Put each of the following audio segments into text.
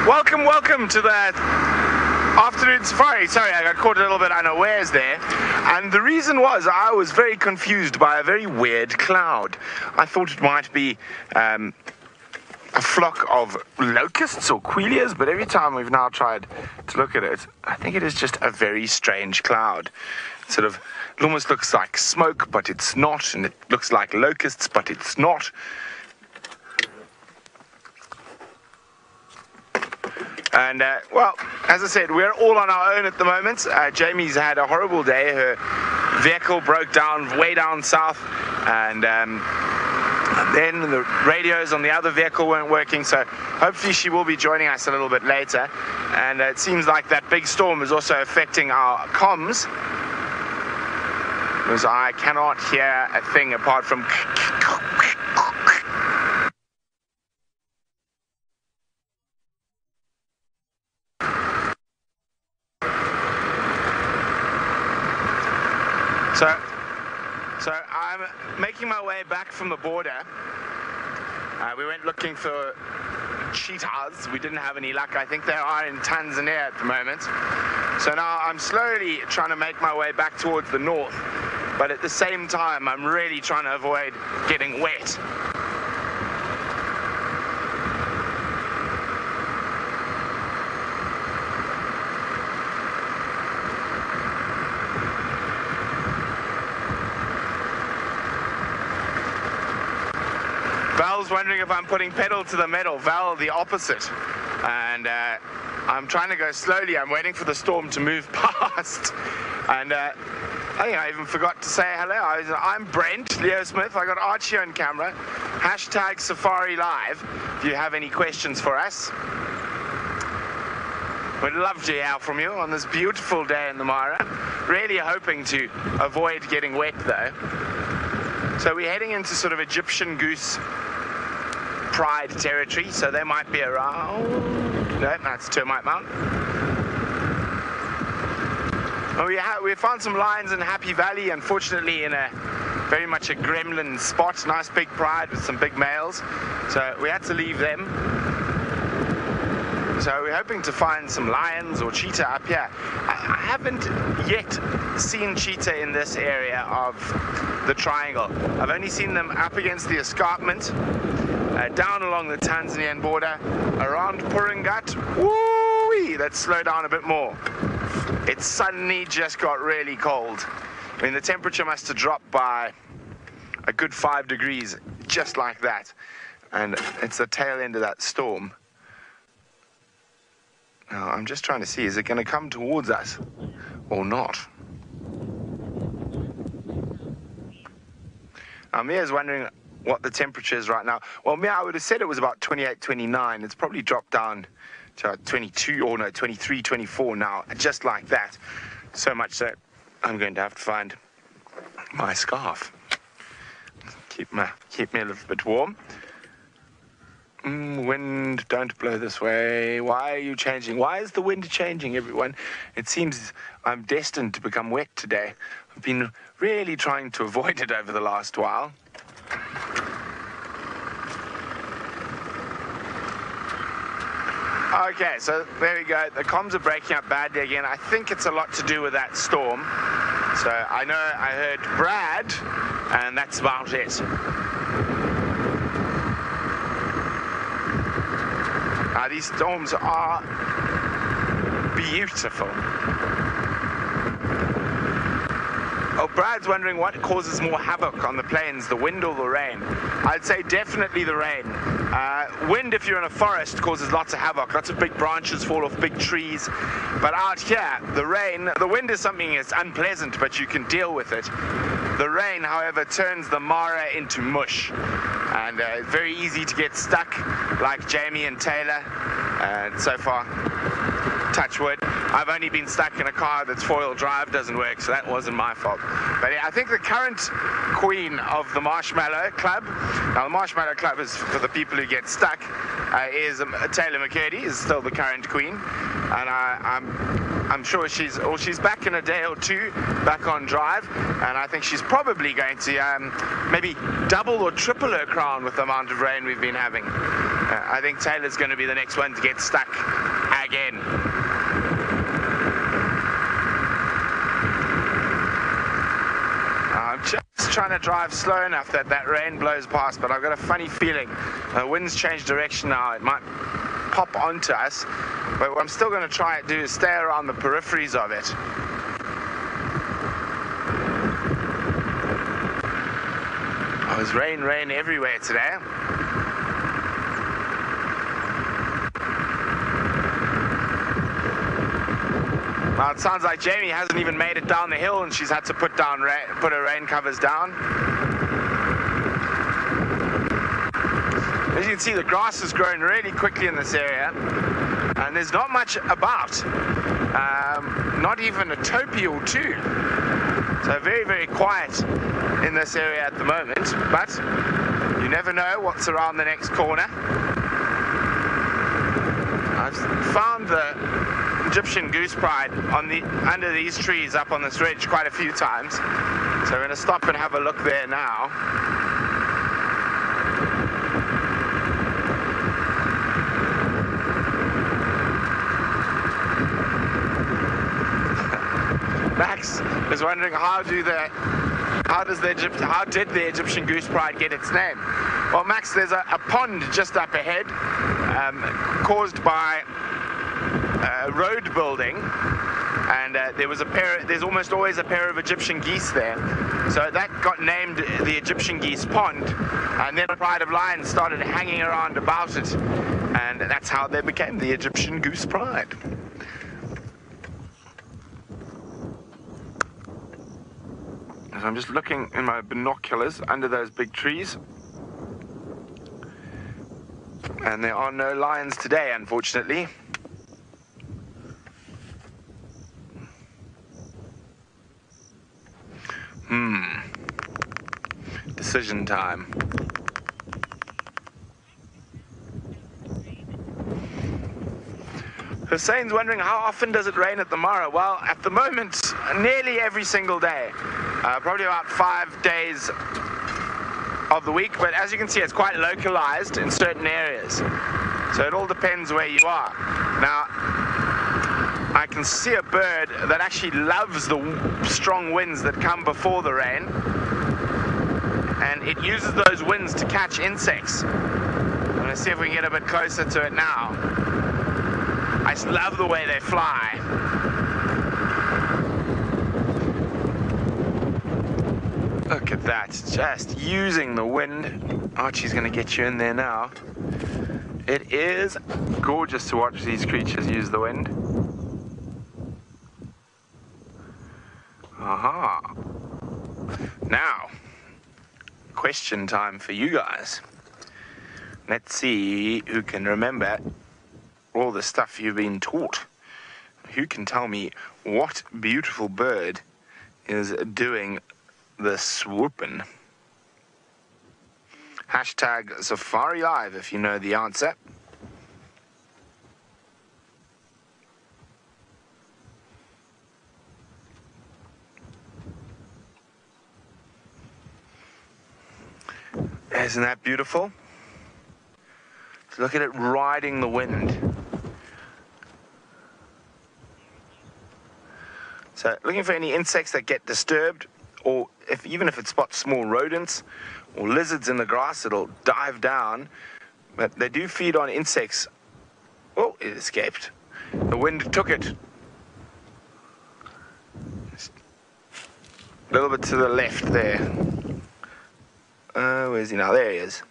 Welcome to the afternoon safari. Sorry, I got caught a little bit unawares there. And the reason was I was very confused by a very weird cloud. I thought it might be a flock of locusts or quilias, but every time we've now tried to look at it, I think it is just a very strange cloud. It almost looks like smoke, but it's not, and it looks like locusts, but it's not. And, well, as I said, we're all on our own at the moment. Jamie's had a horrible day. Her vehicle broke down way down south, and then the radios on the other vehicle weren't working, so hopefully she will be joining us a little bit later. And it seems like that big storm is also affecting our comms, because I cannot hear a thing apart from... So I'm making my way back from the border. We went looking for cheetahs. We didn't have any luck. I think they are in Tanzania at the moment. So now I'm slowly trying to make my way back towards the north, but at the same time I'm really trying to avoid getting wet. Val's wondering if I'm putting pedal to the metal. Val, the opposite. And I'm trying to go slowly. I'm waiting for the storm to move past. And I think I even forgot to say hello. I'm Brent, Leo Smith. I got Archie on camera. Hashtag Safari Live. If you have any questions for us. We'd love to hear from you on this beautiful day in the Mara. Really hoping to avoid getting wet though. So we're heading into sort of Egyptian goose pride territory, so they might be around. No, that's Termite Mountain. Well, we found some lions in Happy Valley, unfortunately in a very much a gremlin spot. Nice big pride with some big males, so we had to leave them. So we're hoping to find some lions or cheetah up here. I haven't yet seen cheetah in this area of the triangle. I've only seen them up against the escarpment, down along the Tanzanian border, around Puringat. Woo-wee! Let's slow down a bit more. It suddenly just got really cold. I mean, the temperature must have dropped by a good 5 degrees, just like that. And it's the tail end of that storm. Now, I'm just trying to see, is it going to come towards us or not? Mia's wondering what the temperature is right now. Well, Mia, I would have said it was about 28, 29. It's probably dropped down to 22, or no, 23, 24 now, just like that. So much so, I'm going to have to find my scarf. Keep me a little bit warm. Wind, don't blow this way. Why are you changing? Why is the wind changing, everyone? It seems I'm destined to become wet today. I've been really trying to avoid it over the last while. Okay, so there we go. The comms are breaking up badly again. I think it's a lot to do with that storm. So I know I heard Brad, and that's about it. These storms are beautiful. Oh, Brad's wondering what causes more havoc on the plains, the wind or the rain. I'd say definitely the rain. Wind, if you're in a forest, causes lots of havoc. Lots of big branches fall off big trees. But out here, the wind is something that's unpleasant, but you can deal with it. The rain, however, turns the Mara into mush. And it's very easy to get stuck, like Jamie and Taylor. And so far, touch wood, I've only been stuck in a car that's four-wheel drive, doesn't work, so that wasn't my fault. But yeah, I think the current queen of the Marshmallow Club, now the Marshmallow Club is for the people who get stuck, is Taylor McCurdy, is still the current queen. And I'm sure she's back in a day or two, back on drive, and I think she's probably going to maybe double or triple her crown with the amount of rain we've been having. I think Taylor's going to be the next one to get stuck again. I'm just trying to drive slow enough that that rain blows past, but I've got a funny feeling the wind's changed direction now. It might pop onto us, but what I'm still going to try to do is stay around the peripheries of it. Oh, there's rain everywhere today. Well, it sounds like Jamie hasn't even made it down the hill and she's had to put her rain covers down. As you can see, the grass has grown really quickly in this area and there's not much about, not even a topi or two. So very, very quiet in this area at the moment, but you never know what's around the next corner. I've found the Egyptian goose pride under these trees up on this ridge quite a few times. So we're going to stop and have a look there now. Max is wondering how did the Egyptian goose pride get its name? Well, Max, there's a pond just up ahead caused by road building, and there's almost always a pair of Egyptian geese there, so that got named the Egyptian geese pond, and then a pride of lions started hanging around about it, and that's how they became the Egyptian goose pride. So I'm just looking in my binoculars under those big trees, and there are no lions today, unfortunately. Decision time. Hussein's wondering how often does it rain at the Mara? Well, at the moment, nearly every single day. Probably about 5 days of the week, but as you can see, it's quite localized in certain areas. So it all depends where you are. Now, I can see a bird that actually loves the strong winds that come before the rain, and it uses those winds to catch insects. I'm going to see if we can get a bit closer to it now. I just love the way they fly. Look at that, just using the wind. Archie's going to get you in there now. It is gorgeous to watch these creatures use the wind. Aha. Now, question time for you guys. Let's see who can remember all the stuff you've been taught. Who can tell me what beautiful bird is doing the swooping? Hashtag Safari Live if you know the answer. Isn't that beautiful? Look at it riding the wind. So looking for any insects that get disturbed, or even if it spots small rodents or lizards in the grass, it'll dive down. But they do feed on insects. Oh, it escaped. The wind took it. Just a little bit to the left there. Where's he now? There he is.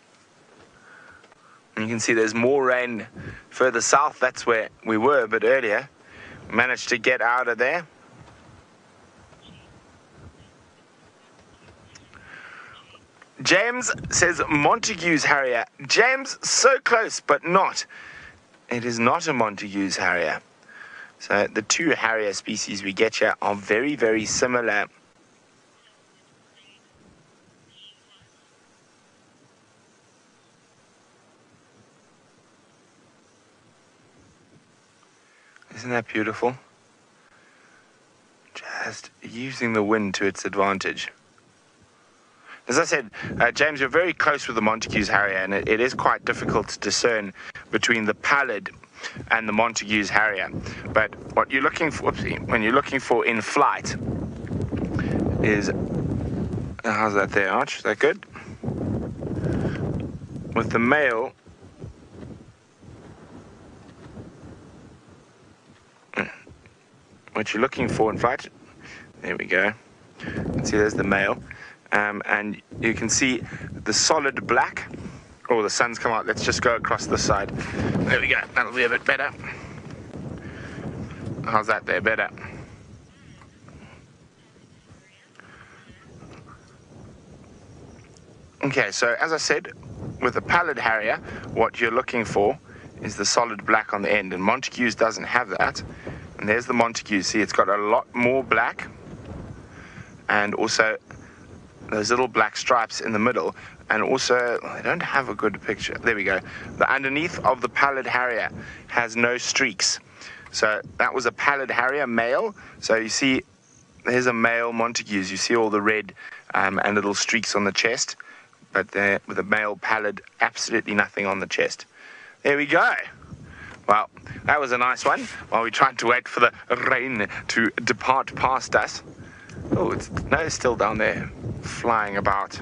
And you can see there's more rain further south. That's where we were a bit earlier. Managed to get out of there. James says Montague's Harrier. James, so close, but not. It is not a Montague's Harrier. So the two Harrier species we get here are very, very similar. Isn't that beautiful? Just using the wind to its advantage. As I said, James, you're very close with the Montagu's Harrier, and it is quite difficult to discern between the pallid and the Montagu's Harrier. But what you're looking for, when you're looking for in flight, is how's that there, Arch? Is that good? With the male, what you're looking for in flight, there we go. See, there's the male. And you can see the solid black. Oh, the sun's come out. Let's just go across this side. There we go. That'll be a bit better. How's that there? Better. Okay, so as I said, with the pallid Harrier, what you're looking for is the solid black on the end. And Montagu's doesn't have that. And there's the Montague. See, it's got a lot more black. And also those little black stripes in the middle, and also I don't have a good picture. There we go. The underneath of the pallid Harrier has no streaks. So that was a pallid Harrier male. So you see there's a male Montagu's. You see all the red and little streaks on the chest, but there with a male pallid, absolutely nothing on the chest. There we go. Well, that was a nice one while we tried to wait for the rain to depart past us. Oh, it's still down there, flying about.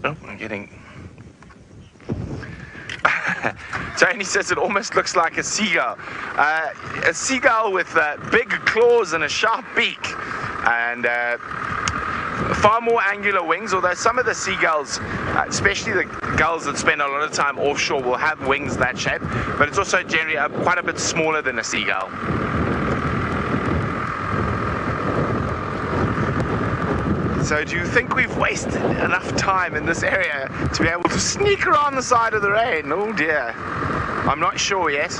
Oh, I'm getting... Tony says it almost looks like a seagull. A seagull with big claws and a sharp beak. And far more angular wings, although some of the seagulls, especially the gulls that spend a lot of time offshore, will have wings that shape, but it's also generally quite a bit smaller than a seagull. So do you think we've wasted enough time in this area to be able to sneak around the side of the rain? Oh dear. I'm not sure yet.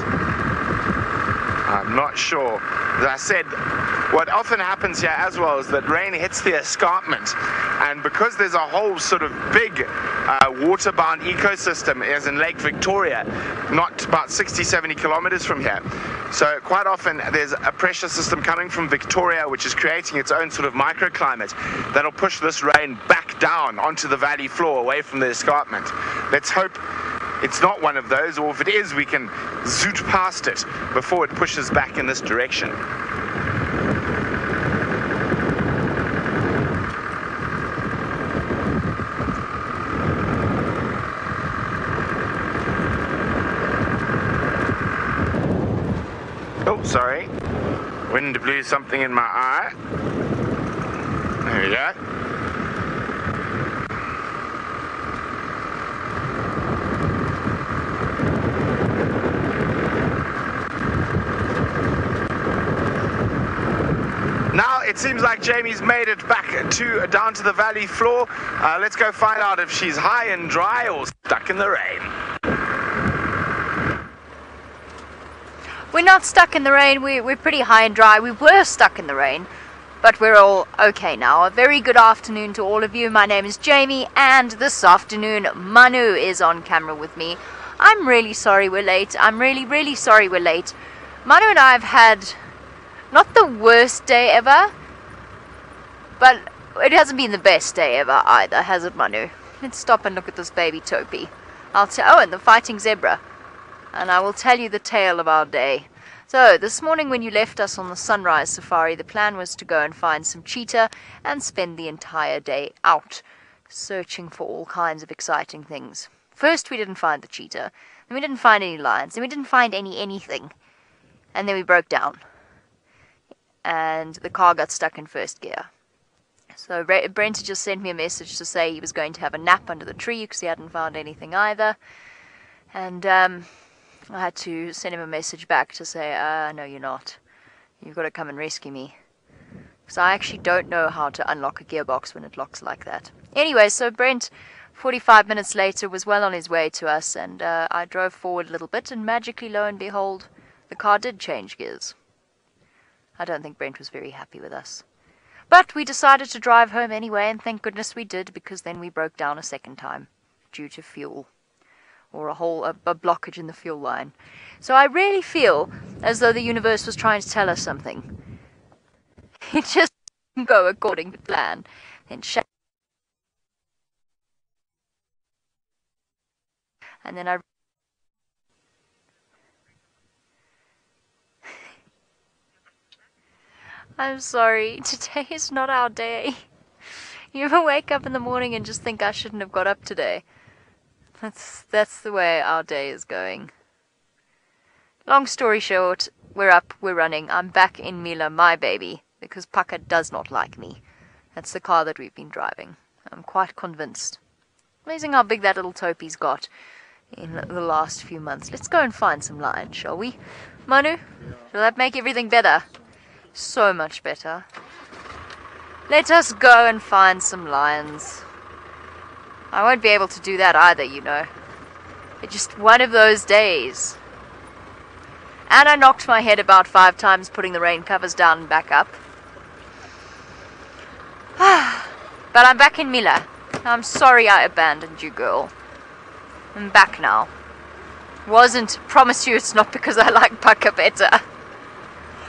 I'm not sure. As I said, what often happens here as well is that rain hits the escarpment, and because there's a whole sort of big water-bound ecosystem, as in Lake Victoria, not about 60-70 kilometers from here, so quite often there's a pressure system coming from Victoria which is creating its own sort of microclimate that'll push this rain back down onto the valley floor away from the escarpment. Let's hope it's not one of those, or if it is, we can zoot past it before it pushes back in this direction. Oh, sorry. Wind blew something in my eye. There we go. Now it seems like Jamie's made it back down to the valley floor. Let's go find out if she's high and dry or stuck in the rain. We're not stuck in the rain. We're pretty high and dry. We were stuck in the rain, but we're all okay now. A very good afternoon to all of you. My name is Jamie, and this afternoon Manu is on camera with me. I'm really sorry we're late. I'm really, really sorry we're late. Manu and I have had not the worst day ever, but it hasn't been the best day ever either, has it, Manu? Let's stop and look at this baby Topi. And the fighting zebra. And I will tell you the tale of our day. So, this morning when you left us on the sunrise safari, the plan was to go and find some cheetah and spend the entire day out, searching for all kinds of exciting things. First we didn't find the cheetah, then we didn't find any lions, then we didn't find anything. And then we broke down. And the car got stuck in first gear. So Brent had just sent me a message to say he was going to have a nap under the tree because he hadn't found anything either. And I had to send him a message back to say, no you're not. You've got to come and rescue me. Because I actually don't know how to unlock a gearbox when it locks like that. Anyway, so Brent, 45 minutes later, was well on his way to us, and I drove forward a little bit, and magically, lo and behold, the car did change gears. I don't think Brent was very happy with us. But we decided to drive home anyway, and thank goodness we did, because then we broke down a second time, due to fuel. or a blockage in the fuel line. So I really feel as though the universe was trying to tell us something. It just didn't go according to plan. And then I'm sorry, today is not our day. You ever wake up in the morning and just think I shouldn't have got up today? That's the way our day is going. Long story short, we're up, we're running. I'm back in Mila, my baby, because Paka does not like me. That's the car that we've been driving. I'm quite convinced. Amazing how big that little topi's got in the last few months. Let's go and find some lions, shall we? Manu, will that make everything better? So much better. Let us go and find some lions. I won't be able to do that either, you know. It's just one of those days. And I knocked my head about 5 times putting the rain covers down and back up. But I'm back in Mila. I'm sorry I abandoned you, girl. I'm back now. Promise you it's not because I like Paka better.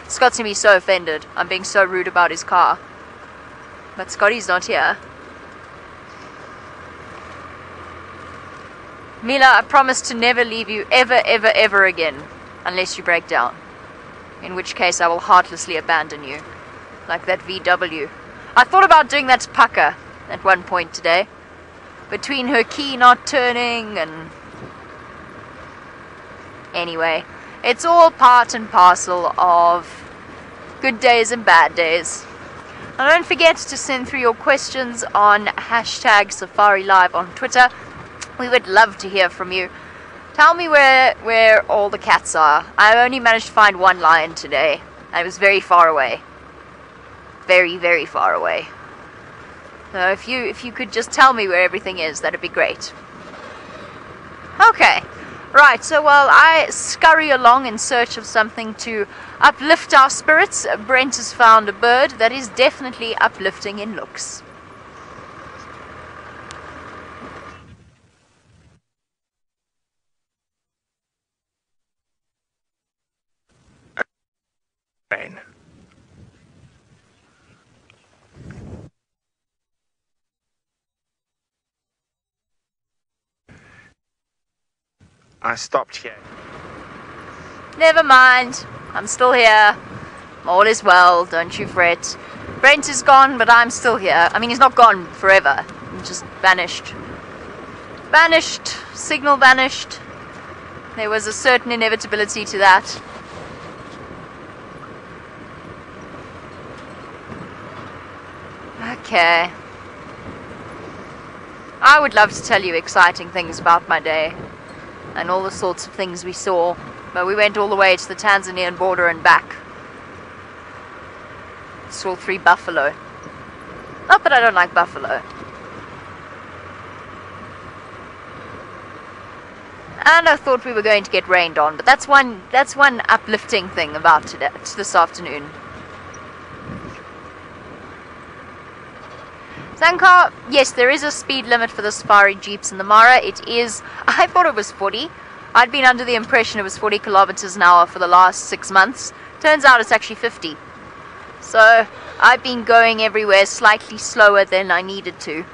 Scott's gonna be so offended. I'm being so rude about his car. But Scotty's not here. Mila, I promise to never leave you ever again. Unless you break down. In which case I will heartlessly abandon you. Like that VW. I thought about doing that to Paka at one point today. Between her key not turning and... Anyway, it's all part and parcel of good days and bad days. And don't forget to send through your questions on #SafariLive on Twitter. We would love to hear from you. Tell me where all the cats are. I only managed to find one lion today. And it was very far away. Very, very far away. So if you could just tell me where everything is, that'd be great. Okay. Right, so while I scurry along in search of something to uplift our spirits, Brent has found a bird that is definitely uplifting in looks. Rain. I stopped here. Never mind. I'm still here. All is well, don't you fret. Brent is gone, but I'm still here. I mean, he's not gone forever. He just vanished. Vanished. Signal vanished. There was a certain inevitability to that. Okay. I would love to tell you exciting things about my day. And all the sorts of things we saw. But we went all the way to the Tanzanian border and back. Saw 3 buffalo. Not that I don't like buffalo. And I thought we were going to get rained on, but that's one uplifting thing about this afternoon. Sankar, yes, there is a speed limit for the safari jeeps in the Mara. It is, I thought it was 40. I'd been under the impression it was 40 kilometers an hour for the last 6 months. Turns out it's actually 50. So I've been going everywhere slightly slower than I needed to.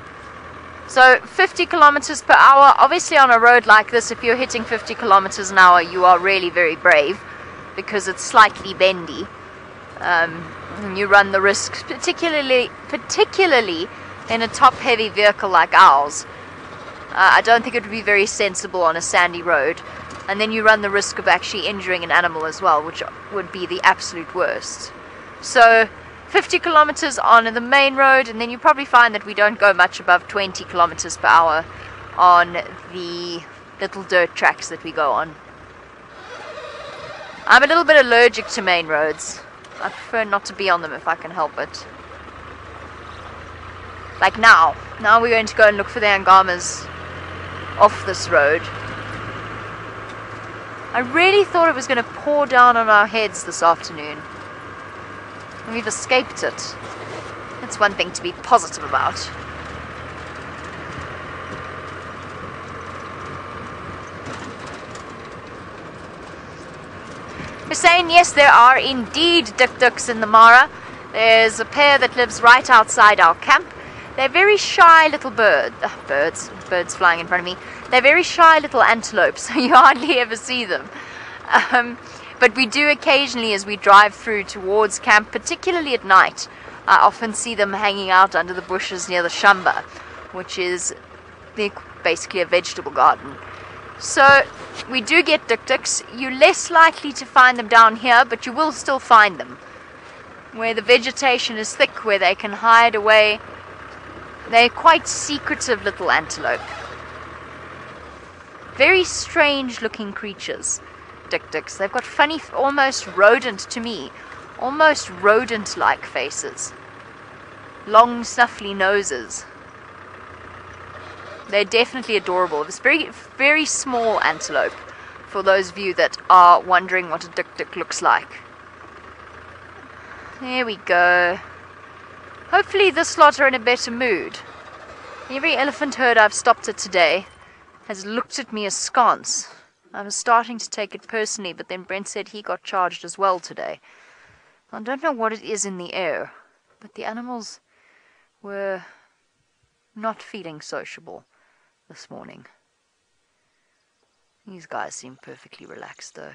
So 50 kilometers per hour, obviously on a road like this, if you're hitting 50 kilometers an hour, you are really very brave because it's slightly bendy. And you run the risk, particularly in a top-heavy vehicle like ours. I don't think it would be very sensible on a sandy road. And then you run the risk of actually injuring an animal as well, which would be the absolute worst. So 50 kilometers on the main road, and then you probably find that we don't go much above 20 kilometers per hour on the little dirt tracks that we go on. I'm a little bit allergic to main roads. I prefer not to be on them if I can help it. Like now. Now we're going to go and look for the Angamas off this road. I really thought it was going to pour down on our heads this afternoon. And we've escaped it. That's one thing to be positive about. Hussein, yes, there are indeed dik-diks in the Mara. There's a pair that lives right outside our camp. They're very shy little birds flying in front of me. They're very shy little antelopes, so you hardly ever see them. But we do occasionally, as we drive through towards camp, particularly at night, I often see them hanging out under the bushes near the shamba, which is basically a vegetable garden. So we do get dik-diks. You're less likely to find them down here, but you will still find them. Where the vegetation is thick, where they can hide away. They're quite secretive little antelope. Very strange looking creatures, dik-diks. They've got funny, almost rodent-like faces. Long, snuffly noses. They're definitely adorable. It's very, very small antelope, for those of you that are wondering what a dik-dik looks like. There we go. Hopefully this lot are in a better mood. Every elephant herd I've stopped at today has looked at me askance. I was starting to take it personally, but then Brent said he got charged as well today. I don't know what it is in the air, but the animals were not feeling sociable this morning. These guys seem perfectly relaxed though.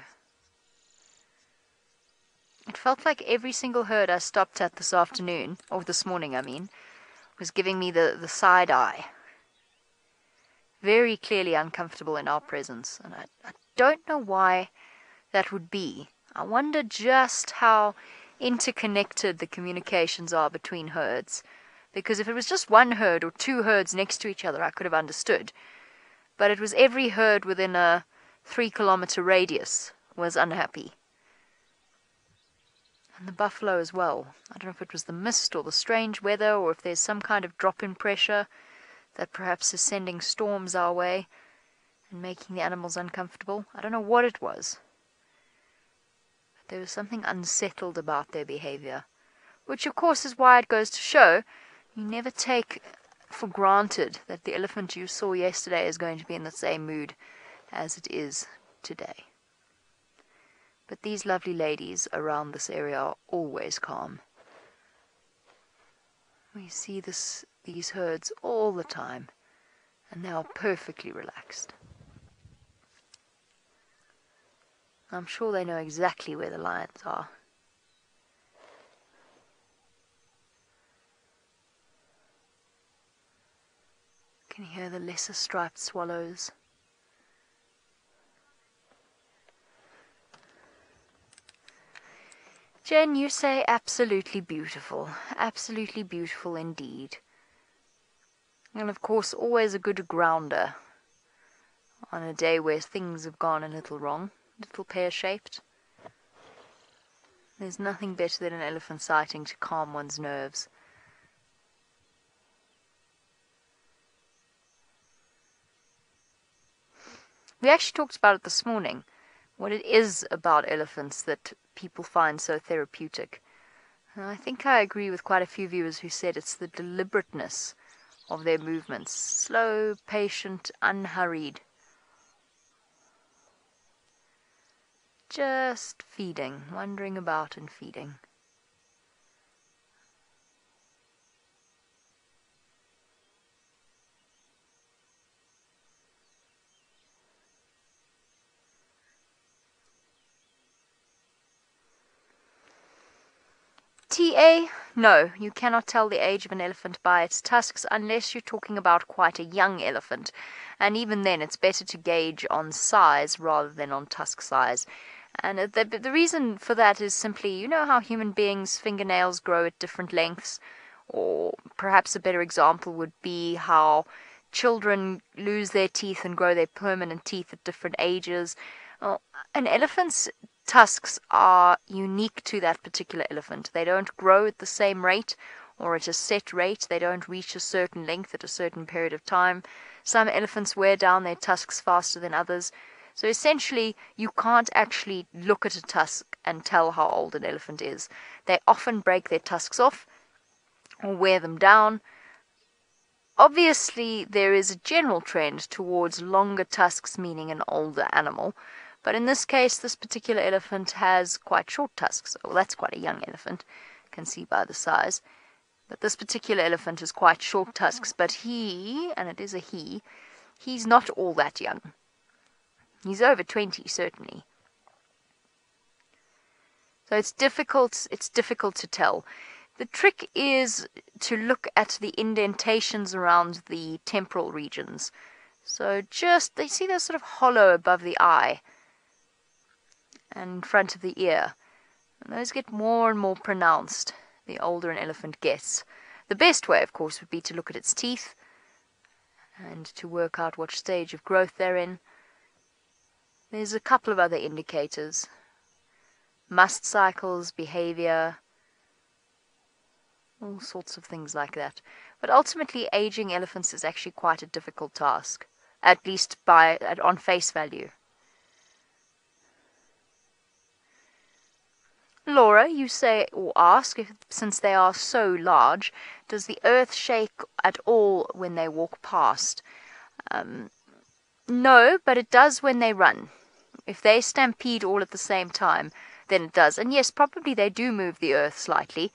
It felt like every single herd I stopped at this afternoon, or this morning I mean, was giving me the side eye. Very clearly uncomfortable in our presence, and I don't know why that would be. I wonder just how interconnected the communications are between herds. Because if it was just one herd or two herds next to each other, I could have understood. But it was every herd within a 3-kilometer radius was unhappy. And the buffalo as well. I don't know if it was the mist or the strange weather, or if there's some kind of drop in pressure that perhaps is sending storms our way and making the animals uncomfortable. I don't know what it was. But there was something unsettled about their behavior. Which of course is why it goes to show you never take for granted that the elephant you saw yesterday is going to be in the same mood as it is today. But these lovely ladies around this area are always calm. We see these herds all the time, and they are perfectly relaxed. I'm sure they know exactly where the lions are. Can you hear the lesser striped swallows? Jen, you say absolutely beautiful indeed. And of course, always a good grounder on a day where things have gone a little wrong, a little pear-shaped. There's nothing better than an elephant sighting to calm one's nerves. We actually talked about it this morning, what it is about elephants that people find so therapeutic. And I think I agree with quite a few viewers who said it's the deliberateness of their movements. Slow, patient, unhurried. Just feeding, wandering about and feeding. TA? No, you cannot tell the age of an elephant by its tusks unless you're talking about quite a young elephant. And even then, it's better to gauge on size rather than on tusk size. And the reason for that is simply, you know how human beings' fingernails grow at different lengths? Or perhaps a better example would be how children lose their teeth and grow their permanent teeth at different ages. Well, an elephant's tusks are unique to that particular elephant. They don't grow at the same rate or at a set rate. They don't reach a certain length at a certain period of time. Some elephants wear down their tusks faster than others. So essentially, you can't actually look at a tusk and tell how old an elephant is. They often break their tusks off or wear them down. Obviously, there is a general trend towards longer tusks, meaning an older animal. But in this case, this particular elephant has quite short tusks. Well, that's quite a young elephant, you can see by the size. But this particular elephant has quite short tusks, but he, and it is a he, he's not all that young. He's over 20, certainly. So it's difficult to tell. The trick is to look at the indentations around the temporal regions. So just, they see those sort of hollow above the eye and in front of the ear. And those get more and more pronounced the older an elephant gets. The best way, of course, would be to look at its teeth and to work out what stage of growth they're in. There's a couple of other indicators. Must cycles, behavior, all sorts of things like that. But ultimately, aging elephants is actually quite a difficult task, at least on face value. Laura, you say or ask, since they are so large, does the earth shake at all when they walk past? No, but it does when they run. If they stampede all at the same time, then it does. And yes, probably they do move the earth slightly.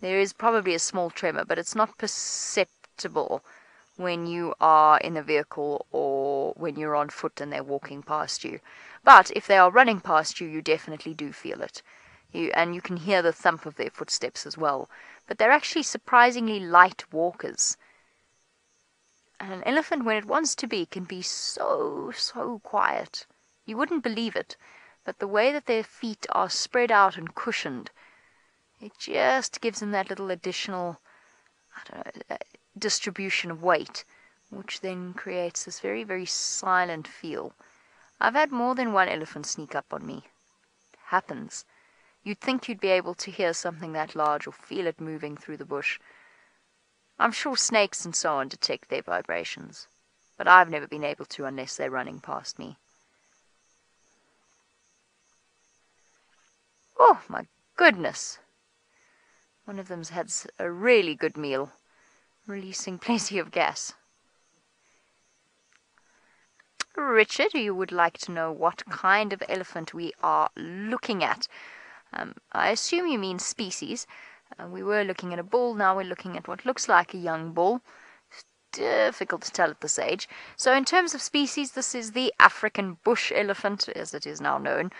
There is probably a small tremor, but it's not perceptible when you are in a vehicle or when you're on foot and they're walking past you. But if they are running past you, you definitely do feel it. And you can hear the thump of their footsteps as well. But they're actually surprisingly light walkers. And an elephant, when it wants to be, can be so quiet. You wouldn't believe it, but the way that their feet are spread out and cushioned, it just gives them that little additional, distribution of weight, which then creates this very, very silent feel. I've had more than one elephant sneak up on me. It happens. You'd think you'd be able to hear something that large or feel it moving through the bush. I'm sure snakes and so on detect their vibrations, but I've never been able to unless they're running past me. Oh, my goodness. One of them's had a really good meal, releasing plenty of gas. Richard, you would like to know what kind of elephant we are looking at. I assume you mean species. We were looking at a bull, now we're looking at what looks like a young bull. It's difficult to tell at this age. So in terms of species, this is the African bush elephant, as it is now known,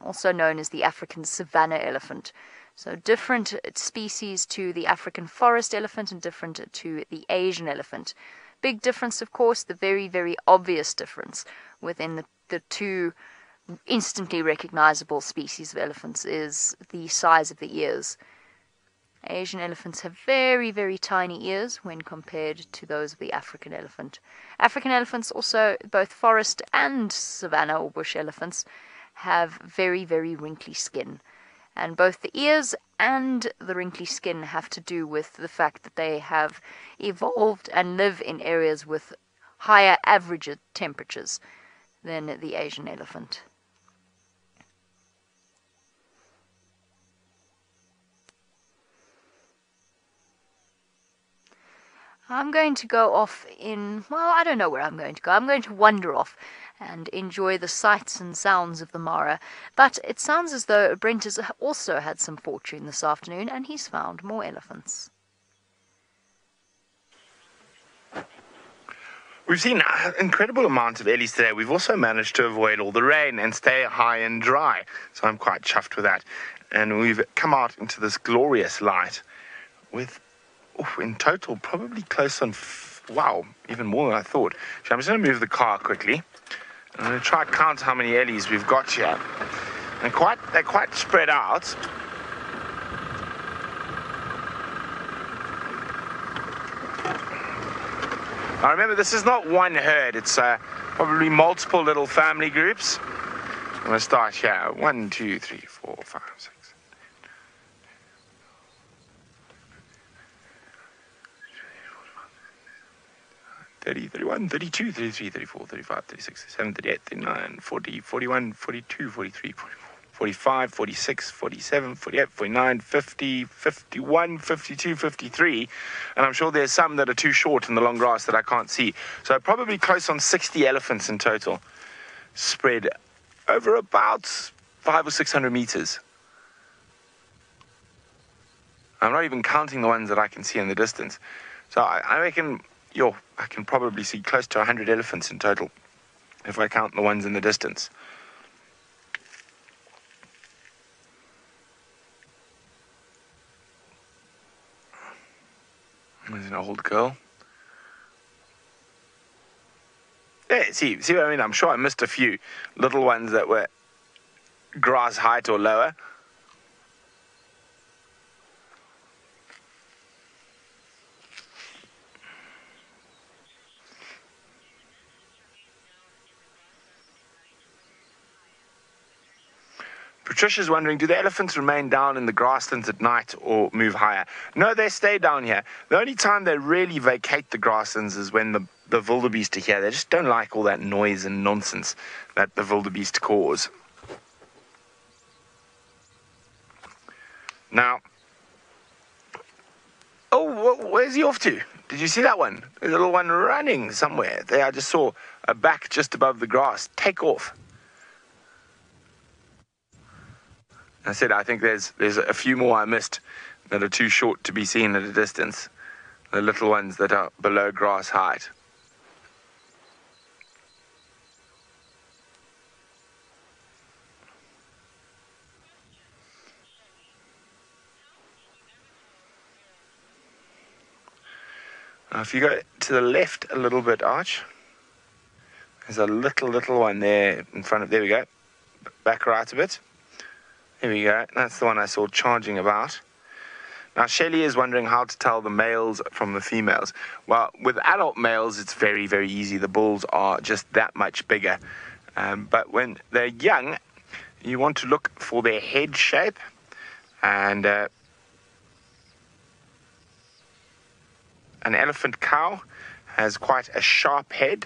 also known as the African savanna elephant. So different species to the African forest elephant and different to the Asian elephant. Big difference, of course, the very, very obvious difference within the two instantly recognizable species of elephants is the size of the ears. Asian elephants have very, very tiny ears when compared to those of the African elephant. African elephants, also both forest and savanna or bush elephants, have very, very wrinkly skin. And both the ears and the wrinkly skin have to do with the fact that they have evolved and live in areas with higher average temperatures than the Asian elephant. I'm going to go off I don't know where I'm going to go. I'm going to wander off and enjoy the sights and sounds of the Mara. But it sounds as though Brent has also had some fortune this afternoon, and he's found more elephants. We've seen an incredible amount of ellies today. We've also managed to avoid all the rain and stay high and dry. So I'm quite chuffed with that. And we've come out into this glorious light with, in total, probably close on, even more than I thought. So I'm just going to move the car quickly. I'm going to try to count how many ellies we've got here. And they're quite spread out. Now remember, this is not one herd. It's probably multiple little family groups. I'm going to start here. 1, 2, 3, 4, 5, 6. 30, 31, 32, 33, 34, 35, 36, 37, 38, 39, 40, 41, 42, 43, 44, 45, 46, 47, 48, 49, 50, 51, 52, 53. And I'm sure there's some that are too short in the long grass that I can't see. So probably close on 60 elephants in total spread over about 500 or 600 meters. I'm not even counting the ones that I can see in the distance. So I reckon, I can probably see close to 100 elephants in total, if I count the ones in the distance. There's an old girl. Yeah, see what I mean? I'm sure I missed a few little ones that were grass height or lower. Patricia's wondering, do the elephants remain down in the grasslands at night or move higher? No, they stay down here. The only time they really vacate the grasslands is when the wildebeest are here. They just don't like all that noise and nonsense that the wildebeest cause. Now, where's he off to? Did you see that one? There's a little one running somewhere. There, I just saw a back just above the grass. Take off. I said, I think there's a few more I missed that are too short to be seen at a distance. The little ones that are below grass height. Now, if you go to the left a little bit, Arch, there's a little one there in front of, there we go, back right a bit. Here we go, that's the one I saw charging about. Now, Shelley is wondering how to tell the males from the females. Well, with adult males, it's very, very easy. The bulls are just that much bigger. But when they're young, you want to look for their head shape. And an elephant cow has quite a sharp head.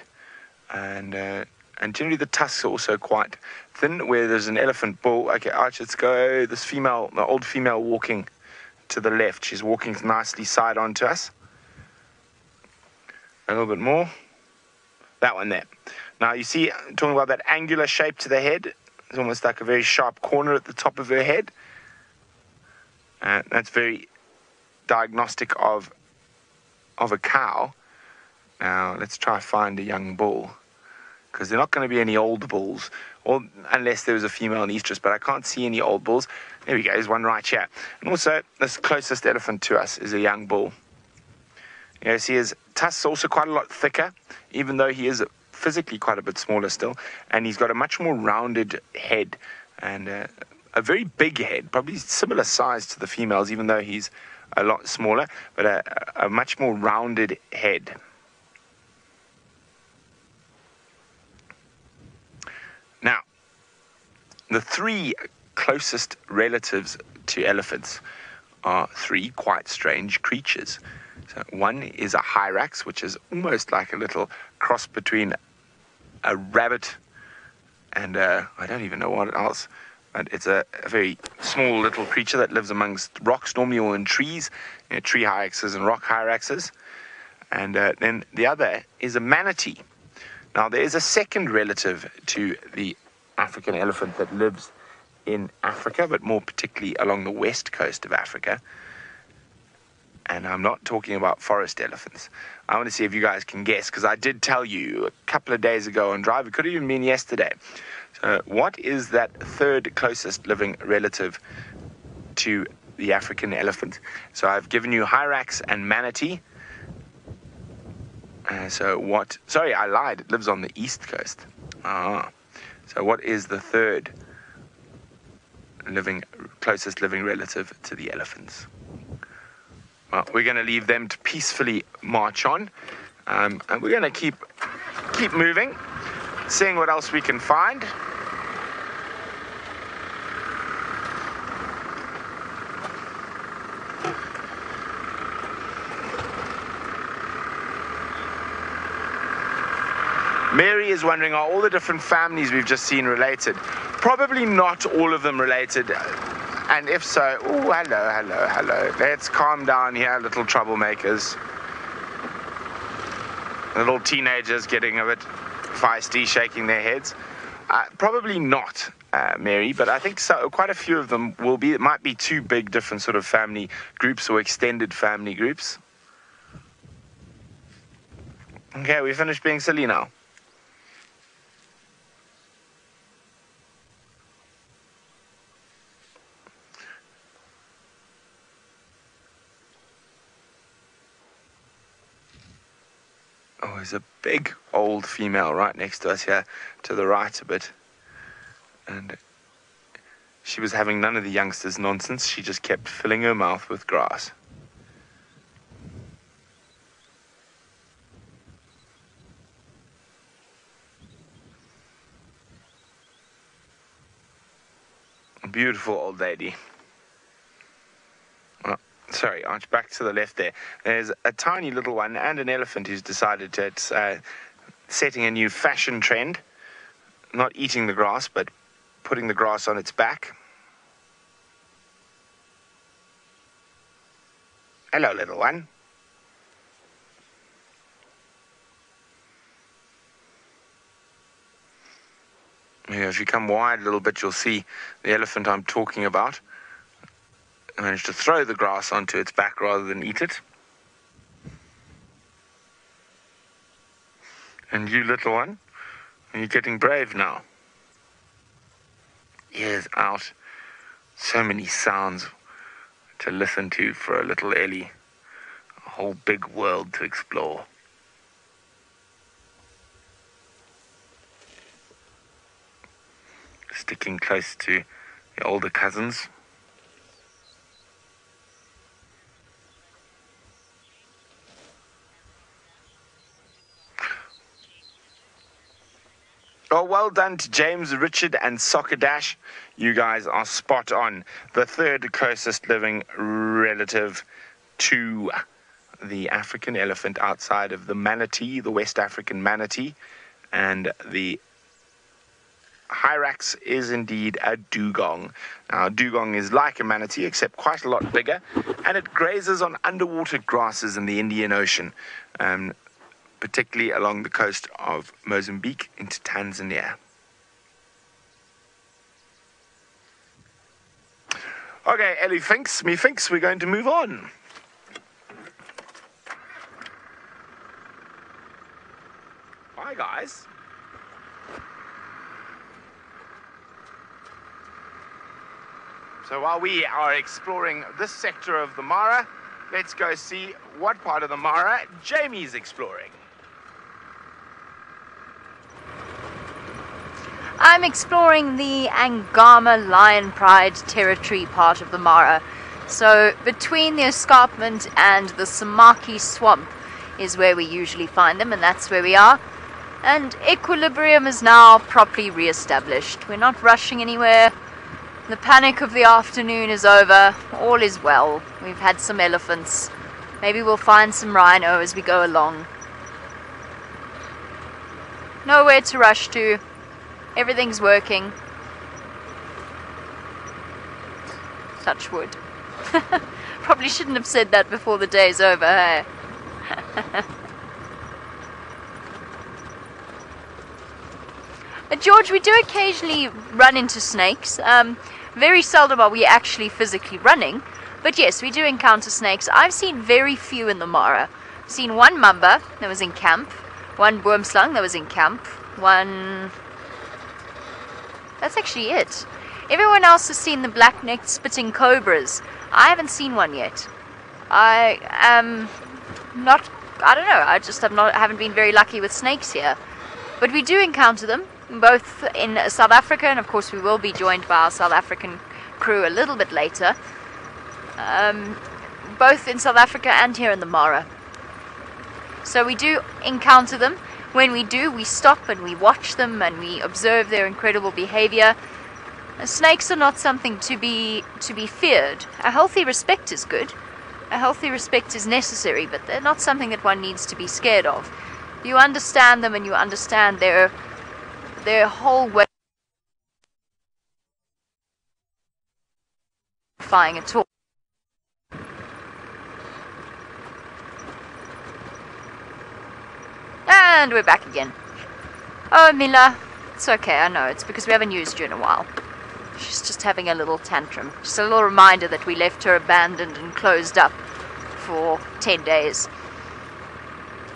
And generally the tusks are also quite thin, where there's an elephant bull. Okay, Arch, let's go. This female, the old female walking to the left. She's walking nicely side on to us. A little bit more. That one there. Now, you see, talking about that angular shape to the head. It's almost like a very sharp corner at the top of her head. That's very diagnostic of a cow. Now, let's try find a young bull, because they're not going to be any old bulls, or unless there was a female in estrus, but I can't see any old bulls. There we go, there's one right here. And also, this closest elephant to us is a young bull. You know, see his tusks also quite a lot thicker, even though he is physically quite a bit smaller still, and he's got a much more rounded head, and a very big head, probably similar size to the females, even though he's a lot smaller, but a much more rounded head. Now, the three closest relatives to elephants are three quite strange creatures. So one is a hyrax, which is almost like a little cross between a rabbit and I don't even know what else. But it's a very small little creature that lives amongst rocks, normally or in trees, you know, tree hyraxes and rock hyraxes. And then the other is a manatee. Now, there is a second relative to the African elephant that lives in Africa, but more particularly along the west coast of Africa. And I'm not talking about forest elephants. I want to see if you guys can guess, because I did tell you a couple of days ago on Drive, it could have even been yesterday. So what is that third closest living relative to the African elephant? So I've given you hyrax and manatee. Sorry, I lied. It lives on the east coast. So what is the third closest living relative to the elephants? Well, we're going to leave them to peacefully march on. And we're going to keep moving, seeing what else we can find. Mary is wondering, are all the different families we've just seen related? Probably not all of them related. And if so, oh, hello. Let's calm down here, little troublemakers. Little teenagers getting a bit feisty, shaking their heads. Probably not, Mary, but I think quite a few of them will be. It might be two big different sort of family groups or extended family groups. Okay, we finished being silly now. Oh, there's a big old female right next to us here, to the right a bit. And she was having none of the youngsters' nonsense. She just kept filling her mouth with grass. A beautiful old lady. Sorry, Arch, back to the left there. There's a tiny little one and an elephant who's decided to, it's setting a new fashion trend. Not eating the grass, but putting the grass on its back. Hello, little one. Yeah, if you come wide a little bit, you'll see the elephant I'm talking about. I managed to throw the grass onto its back rather than eat it. And you, little one, are you getting brave now? Ears out. So many sounds to listen to for a little Ellie. A whole big world to explore. Sticking close to the older cousins. Oh, well done to James, Richard, and Soccer Dash. You guys are spot on. The third closest living relative to the African elephant outside of the manatee, the West African manatee, and the hyrax is indeed a dugong. Now, a dugong is like a manatee, except quite a lot bigger, and it grazes on underwater grasses in the Indian Ocean, particularly along the coast of Mozambique into Tanzania. Okay, Ellie thinks, we're going to move on. Bye, guys. So while we are exploring this sector of the Mara, let's go see what part of the Mara Jamie's exploring. I'm exploring the Angama Lion Pride territory part of the Mara. So between the escarpment and the Samaki swamp is where we usually find them, and that's where we are. And equilibrium is now properly re-established. We're not rushing anywhere. The panic of the afternoon is over. All is well. We've had some elephants. Maybe we'll find some rhino as we go along. Nowhere to rush to. Everything's working. Touch wood. Probably shouldn't have said that before the day's over, hey? George, we do occasionally run into snakes. Very seldom are we actually physically running. But yes, we do encounter snakes. I've seen very few in the Mara. I've seen one mamba that was in camp. One boomslang that was in camp. One... That's actually it. Everyone else has seen the black-necked spitting cobras. I haven't seen one yet. I don't know. I just haven't been very lucky with snakes here. But we do encounter them, both in South Africa, and of course we will be joined by our South African crew a little bit later. Both in South Africa and here in the Mara. So we do encounter them. When we do, we stop and we watch them and we observe their incredible behavior. Snakes are not something to be feared. A healthy respect is good. A healthy respect is necessary, but they're not something that one needs to be scared of. You understand them and you understand their whole way of fighting at all. And we're back again. Oh, Mila, It's okay, I know. It's because we haven't used you in a while. She's just having a little tantrum. Just a little reminder that we left her abandoned and closed up for 10 days.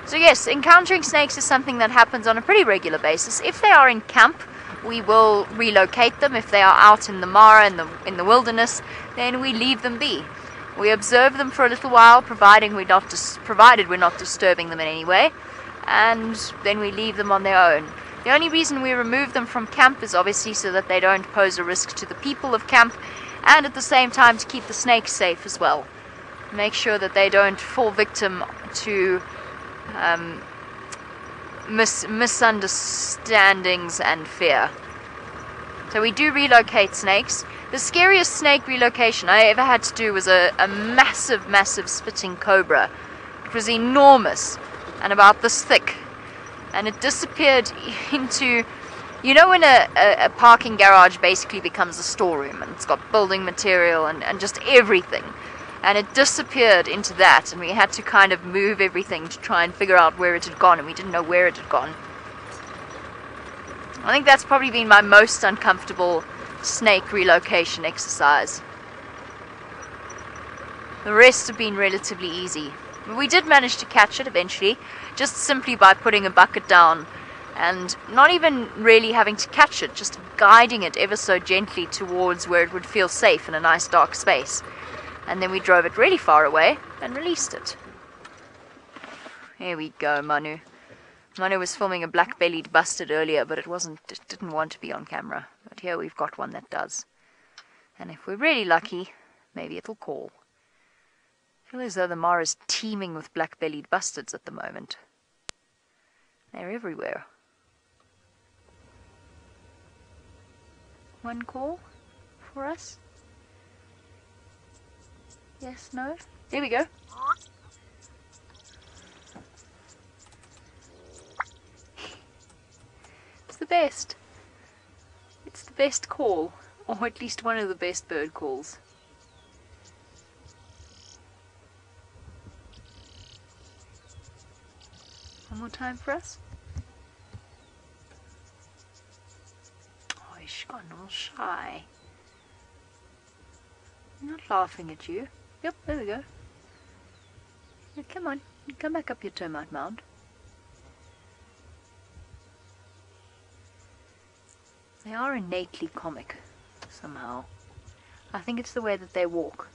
So yes, encountering snakes is something that happens on a pretty regular basis. If they are in camp, we will relocate them. If they are out in the mara, in the wilderness, then we leave them be. We observe them for a little while, provided we're not disturbing them in any way, and then we leave them on their own. The only reason we remove them from camp is obviously so that they don't pose a risk to the people of camp, and at the same time to keep the snakes safe as well. Make sure that they don't fall victim to misunderstandings and fear. So we do relocate snakes. The scariest snake relocation I ever had to do was a massive spitting cobra. It was enormous and about this thick, and it disappeared into, you know, when a parking garage basically becomes a storeroom and it's got building material and just everything. And it disappeared into that, and we had to kind of move everything to try and figure out where it had gone, and we didn't know where it had gone. I think that's probably been my most uncomfortable snake relocation exercise. The rest have been relatively easy. We did manage to catch it eventually, just simply by putting a bucket down and not even really having to catch it, just guiding it ever so gently towards where it would feel safe in a nice dark space. And then we drove it really far away and released it. Here we go, Manu. Manu was filming a black-bellied bustard earlier, but it didn't want to be on camera. But here we've got one that does. And if we're really lucky, maybe it'll call. I feel as though the Mara is teeming with black-bellied bustards at the moment. They're everywhere. One call for us? Yes, no? There we go. It's the best. It's the best call, or at least one of the best bird calls. One more time for us. Oh, he's gone all shy. I'm not laughing at you. Yep, there we go. Now, come on, come back up your termite mound. They are innately comic, somehow. I think it's the way that they walk.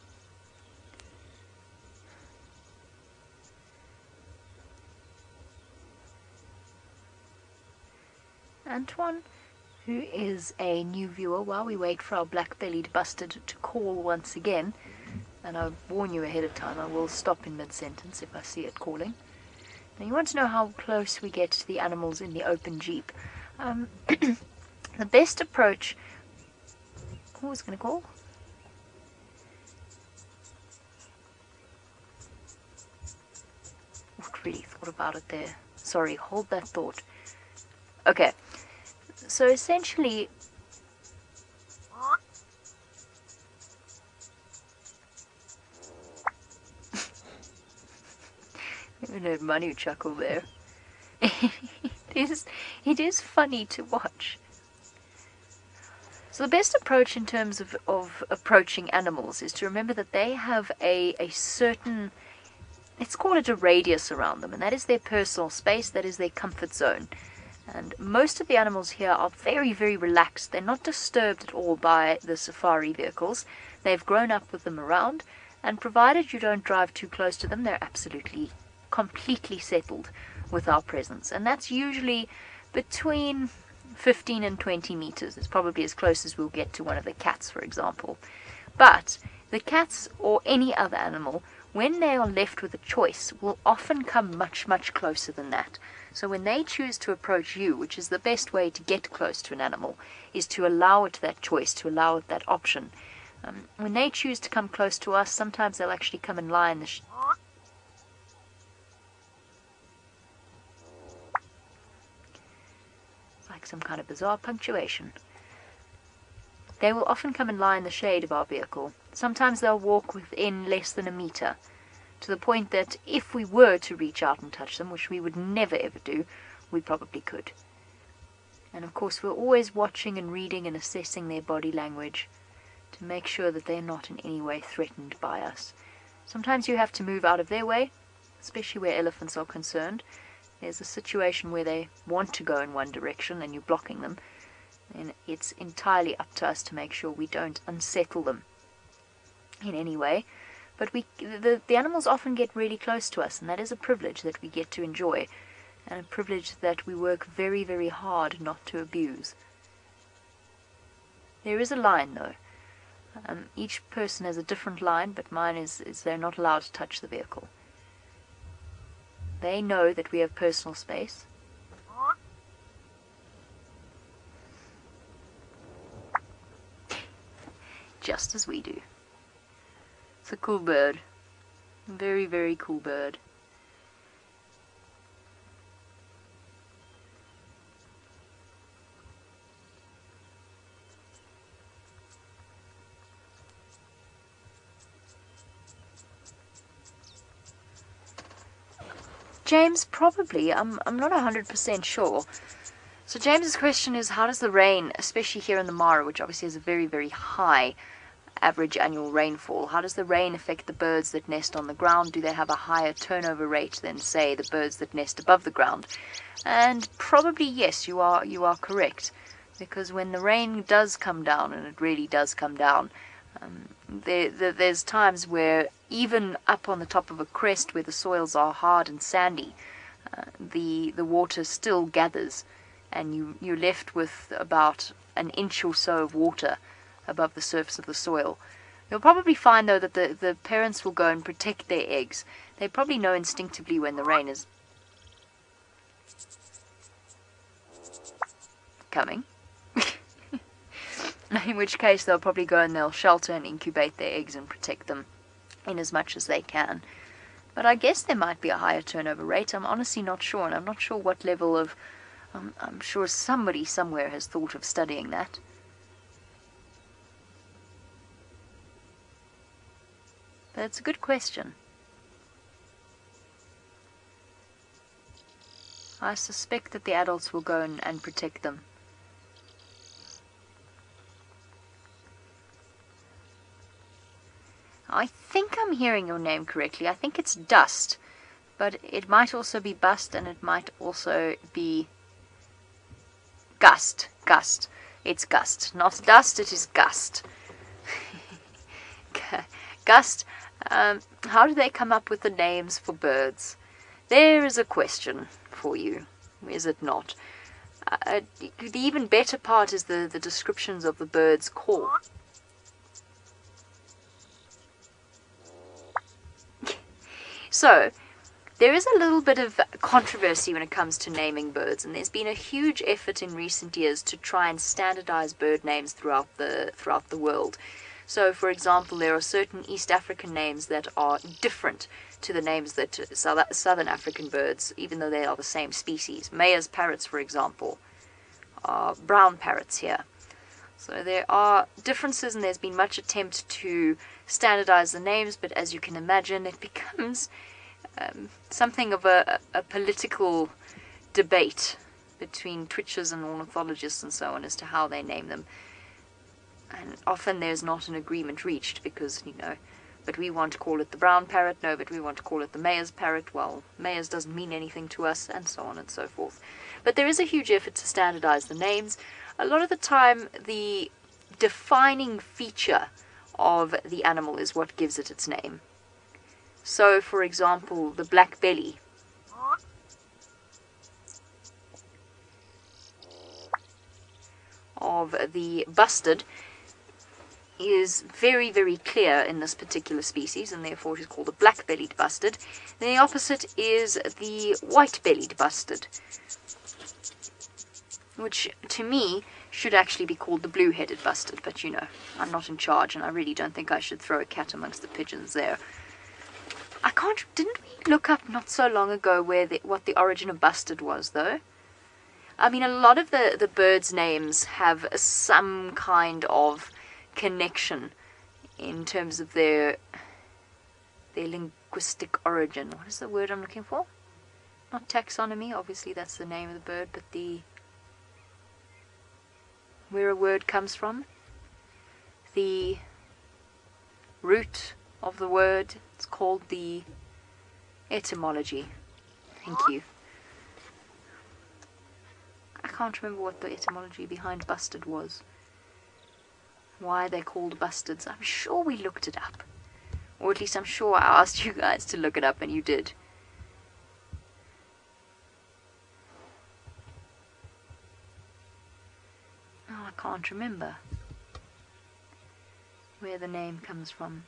Antoine, who is a new viewer, while we wait for our black-bellied bustard to call once again, and I warn you ahead of time, I will stop in mid-sentence if I see it calling. Now, you want to know how close we get to the animals in the open jeep. The best approach... Who was going to call? Not really thought about it there. Sorry, hold that thought. Okay, so essentially... I heard Manu chuckle there. It is funny to watch. So the best approach in terms of approaching animals is to remember that they have a certain, let's call it a radius around them, and that is their personal space, that is their comfort zone. And most of the animals here are very, very relaxed. They're not disturbed at all by the safari vehicles. They've grown up with them around, and provided you don't drive too close to them, they're absolutely, completely settled with our presence. And that's usually between 15 and 20 meters. It's probably as close as we'll get to one of the cats, for example. But the cats or any other animal, when they are left with a choice, will often come much, much closer than that. So when they choose to approach you, which is the best way to get close to an animal, is to allow it that choice, to allow it that option. When they choose to come close to us, sometimes they'll actually come and lie in the like some kind of bizarre punctuation. They will often come and lie in the shade of our vehicle. Sometimes they'll walk within less than a meter, to the point that if we were to reach out and touch them, which we would never ever do, we probably could. And of course we're always watching and reading and assessing their body language to make sure that they're not in any way threatened by us. Sometimes you have to move out of their way, especially where elephants are concerned. There's a situation where they want to go in one direction and you're blocking them, and it's entirely up to us to make sure we don't unsettle them in any way. But the animals often get really close to us, and that is a privilege that we get to enjoy, and a privilege that we work very, very hard not to abuse. There is a line, though. Each person has a different line, but mine is they're not allowed to touch the vehicle. They know that we have personal space. Just as we do. It's a cool bird. Very, very cool bird. James, probably. I'm not 100% sure. So James's question is, how does the rain, especially here in the Mara, which obviously has a very, very high average annual rainfall, how does the rain affect the birds that nest on the ground? Do they have a higher turnover rate than, say, the birds that nest above the ground? And probably yes, you are correct, because when the rain does come down, and it really does come down, there's times where even up on the top of a crest where the soils are hard and sandy, the water still gathers, and you're left with about an inch or so of water above the surface of the soil. You'll probably find, though, that the parents will go and protect their eggs. They probably know instinctively when the rain is coming. In which case they'll probably go and they'll shelter and incubate their eggs and protect them in as much as they can. But I guess there might be a higher turnover rate. I'm honestly not sure, and I'm not sure what level of... I'm sure somebody somewhere has thought of studying that. But it's a good question. I suspect that the adults will go and protect them. I think I'm hearing your name correctly. I think it's Dust, but it might also be Bust, and it might also be Gust. Gust. It's Gust. Not Dust, it is Gust. Gust. How do they come up with the names for birds? There is a question for you, is it not? The even better part is the descriptions of the bird's call. So, there is a little bit of controversy when it comes to naming birds, and there's been a huge effort in recent years to try and standardize bird names throughout the world. So, for example, there are certain East African names that are different to the names that Southern African birds, even though they are the same species. Mayer's parrots, for example, are brown parrots here. So there are differences, and there's been much attempt to standardize the names, but as you can imagine, it becomes something of a political debate between twitchers and ornithologists and so on as to how they name them. And often there's not an agreement reached because, but we want to call it the brown parrot, no, but we want to call it the Mayer's parrot, well, Mayer's doesn't mean anything to us, and so on and so forth. But there is a huge effort to standardize the names. A lot of the time, the defining feature of the animal is what gives it its name. So, for example, the black belly of the bustard is very, very clear in this particular species, and therefore it is called a black-bellied bustard. And the opposite is the white-bellied bustard, which to me should actually be called the blue-headed bustard, but I'm not in charge, and I really don't think I should throw a cat amongst the pigeons there. Didn't we look up not so long ago what the origin of bustard was, though? I mean, a lot of the birds' names have some kind of connection in terms of their linguistic origin. What is the word I'm looking for? Not taxonomy, obviously that's the name of the bird, but where a word comes from, the root of the word. It's called the etymology. Thank you. I can't remember what the etymology behind busted was. Why they're called bustards. I'm sure we looked it up. Or at least I'm sure I asked you guys to look it up and you did. Oh, I can't remember where the name comes from.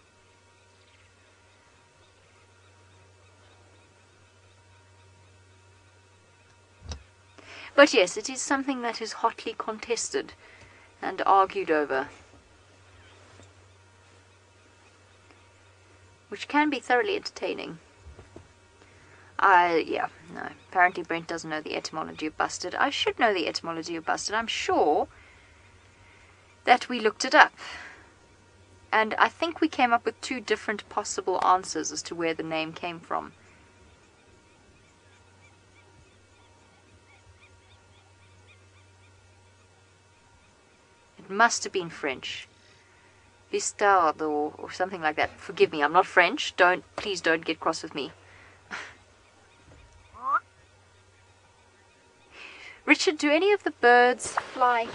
But yes, it is something that is hotly contested and argued over, which can be thoroughly entertaining. Apparently Brent doesn't know the etymology of busted. I should know the etymology of busted. I'm sure that we looked it up. And I think we came up with 2 different possible answers as to where the name came from. It must have been French. Bistard or something like that. Forgive me, I'm not French. Please don't get cross with me. Richard, do any of the birds fly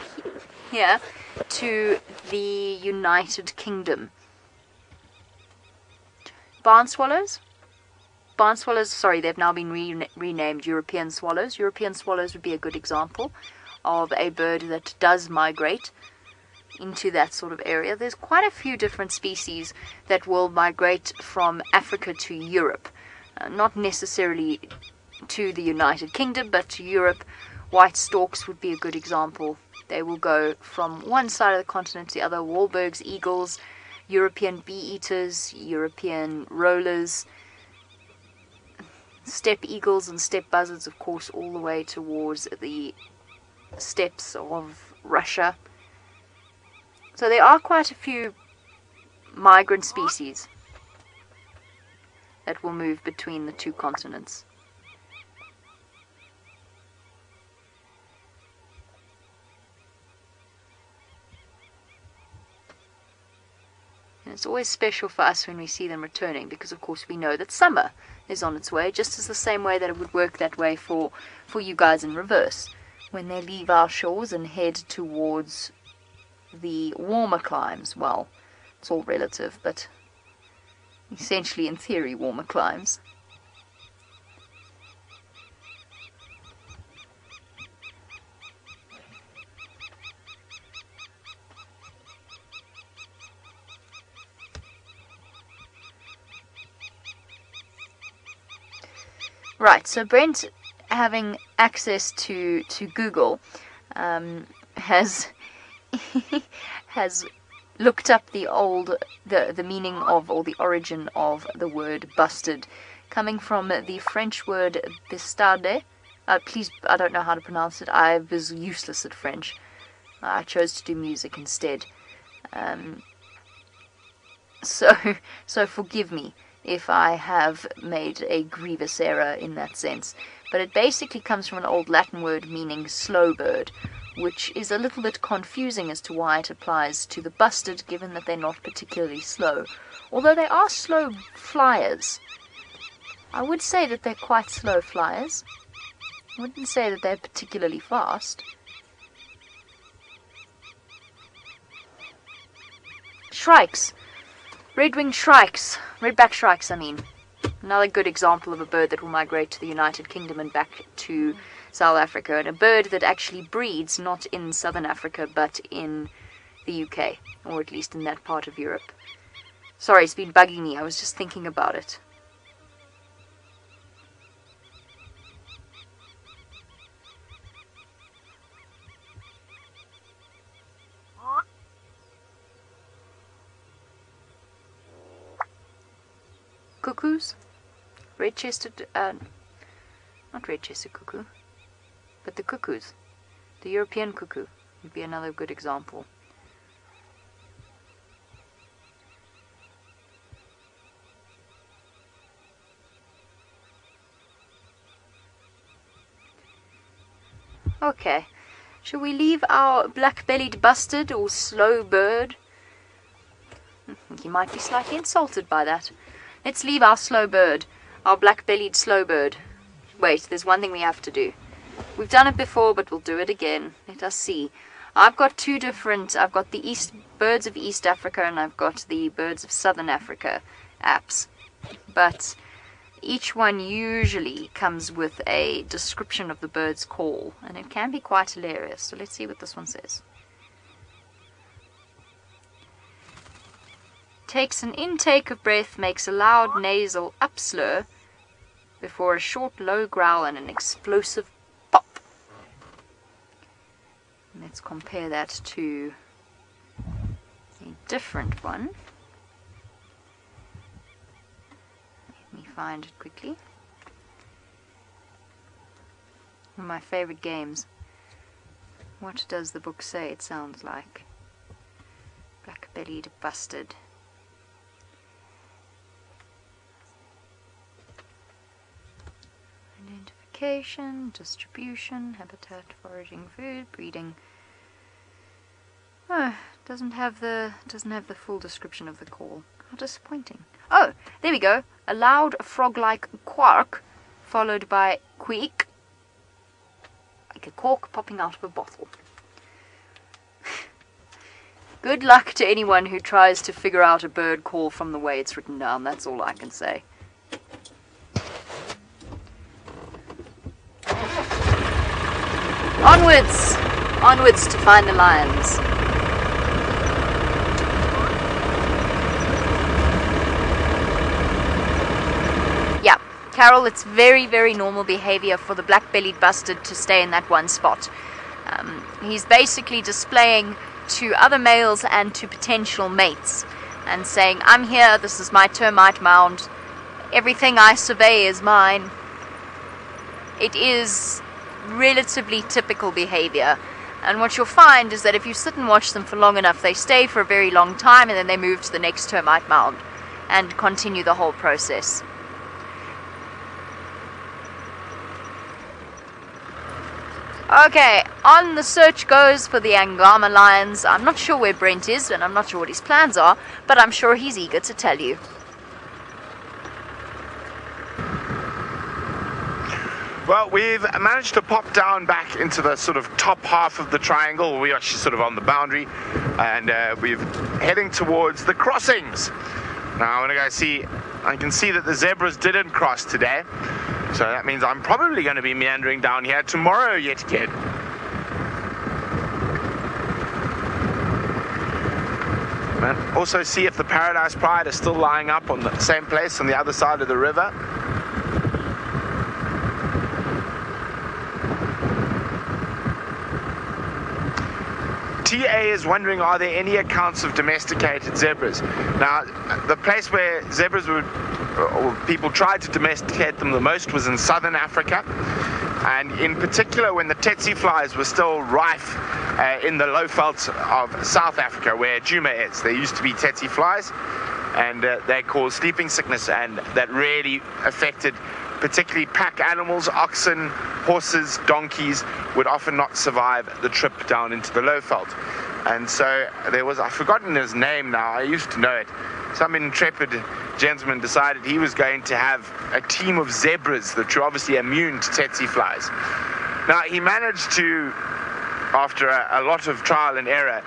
here to the United Kingdom? Barn swallows? Barn swallows, sorry, they've now been renamed European swallows. European swallows would be a good example of a bird that does migrate into that sort of area. There's quite a few different species that will migrate from Africa to Europe. Not necessarily to the United Kingdom, but to Europe. White storks would be a good example. They will go from one side of the continent to the other. Wahlberg's eagles, European bee-eaters, European rollers, steppe eagles and steppe buzzards, of course, all the way towards the steppes of Russia. So there are quite a few migrant species that will move between the 2 continents. And it's always special for us when we see them returning, because of course we know that summer is on its way, just as the same way that it would work that way for you guys in reverse. When they leave our shores and head towards the warmer climes, well, it's all relative, but essentially in theory warmer climes. Right, so Brent, having access to Google, has has looked up the meaning of, or the origin of the word busted, coming from the French word bistarde. Please, I don't know how to pronounce it. I was useless at French. I chose to do music instead. So forgive me if I have made a grievous error in that sense. But it basically comes from an old Latin word meaning slow bird, which is a little bit confusing as to why it applies to the busted, given that they're not particularly slow. Although they are slow flyers. I would say that they're quite slow flyers. I wouldn't say that they're particularly fast. Shrikes. Red-winged shrikes. Red-backed shrikes, I mean. Another good example of a bird that will migrate to the United Kingdom and back to South Africa. And a bird that actually breeds not in Southern Africa, but in the UK. Or at least in that part of Europe. Sorry, it's been bugging me. I was just thinking about it. Cuckoos, red-chested, not red-chested cuckoo, but the cuckoos, the European cuckoo would be another good example. Okay, Shall we leave our black-bellied bustard or slow bird? I think he might be slightly insulted by that. Let's leave our slow bird, our black-bellied slow bird. Wait, there's one thing we have to do. We've done it before, but we'll do it again. Let us see. I've got two different, I've got the birds of East Africa and I've got the birds of Southern Africa apps. But each one usually comes with a description of the bird's call, and it can be quite hilarious. So let's see what this one says. Takes an intake of breath, makes a loud nasal upslur before a short low growl and an explosive pop. Let's compare that to a different one. Let me find it quickly. One of my favorite games. What does the book say it sounds like? Black-bellied bustard. Identification, distribution, habitat, foraging, food, breeding. Oh, doesn't have the full description of the call. How disappointing. Oh, there we go. A loud frog-like quark, followed by queek, like a cork popping out of a bottle. Good luck to anyone who tries to figure out a bird call from the way it's written down. That's all I can say. Onwards! Onwards to find the lions. Yeah, Carol, it's very, very normal behavior for the black-bellied bustard to stay in that one spot. He's basically displaying to other males and to potential mates and saying, I'm here, this is my termite mound, everything I survey is mine. It is relatively typical behavior, and what you'll find is that if you sit and watch them for long enough, they stay for a very long time and then they move to the next termite mound and continue the whole process. Okay, on the search goes for the Angama lions. I'm not sure where Brent is and I'm not sure what his plans are, but I'm sure he's eager to tell you. Well, we've managed to pop down back into the sort of top half of the triangle. We're actually sort of on the boundary, and we're heading towards the crossings. Now, I want to go see, I can see that the zebras didn't cross today, so that means I'm probably going to be meandering down here tomorrow yet again. And also see if the Paradise Pride is still lying up on the same place on the other side of the river. TA is wondering, are there any accounts of domesticated zebras? Now, the place where zebras would, or people tried to domesticate them the most was in southern Africa, and in particular when the tsetse flies were still rife in the low veldt of South Africa where Djuma is. There used to be tsetse flies, and they caused sleeping sickness, and that really affected particularly pack animals. Oxen, horses, donkeys would often not survive the trip down into the low veldt. And so there was, I've forgotten his name now, I used to know it, some intrepid gentleman decided he was going to have a team of zebras that were obviously immune to tsetse flies. Now, he managed to, after a lot of trial and error,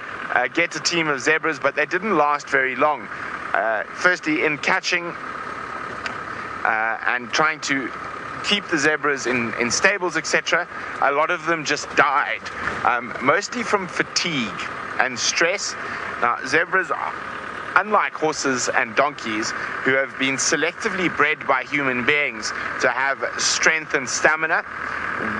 get a team of zebras, but they didn't last very long. Firstly, in catching and trying to keep the zebras in stables, etc., a lot of them just died, mostly from fatigue and stress. Now, zebras are, unlike horses and donkeys, who have been selectively bred by human beings to have strength and stamina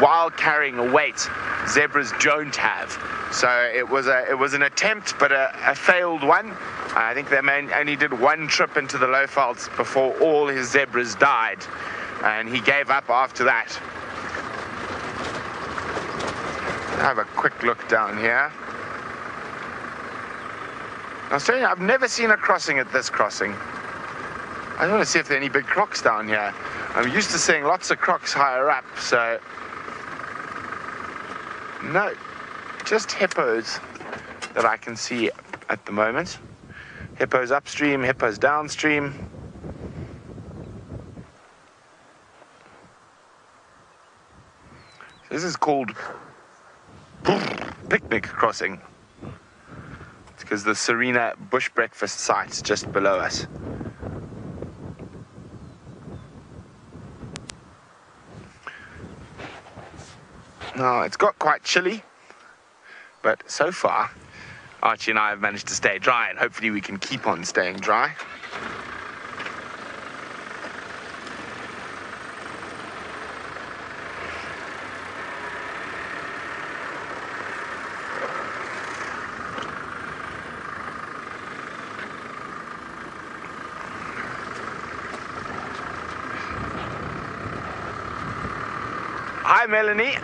while carrying a weight, zebras don't have. So it was an attempt, but a failed one. I think they only did one trip into the low veldt before all his zebras died, and he gave up after that. Have a quick look down here. I was telling you, I've never seen a crossing at this crossing. I want to see if there are any big crocs down here. I'm used to seeing lots of crocs higher up, so no. just hippos that I can see at the moment. Hippos upstream, hippos downstream. This is called Picnic Crossing. It's because the Serena Bush Breakfast site's just below us. Now, it's got quite chilly, but so far, Archie and I have managed to stay dry, and hopefully we can keep on staying dry. Hi, Melanie.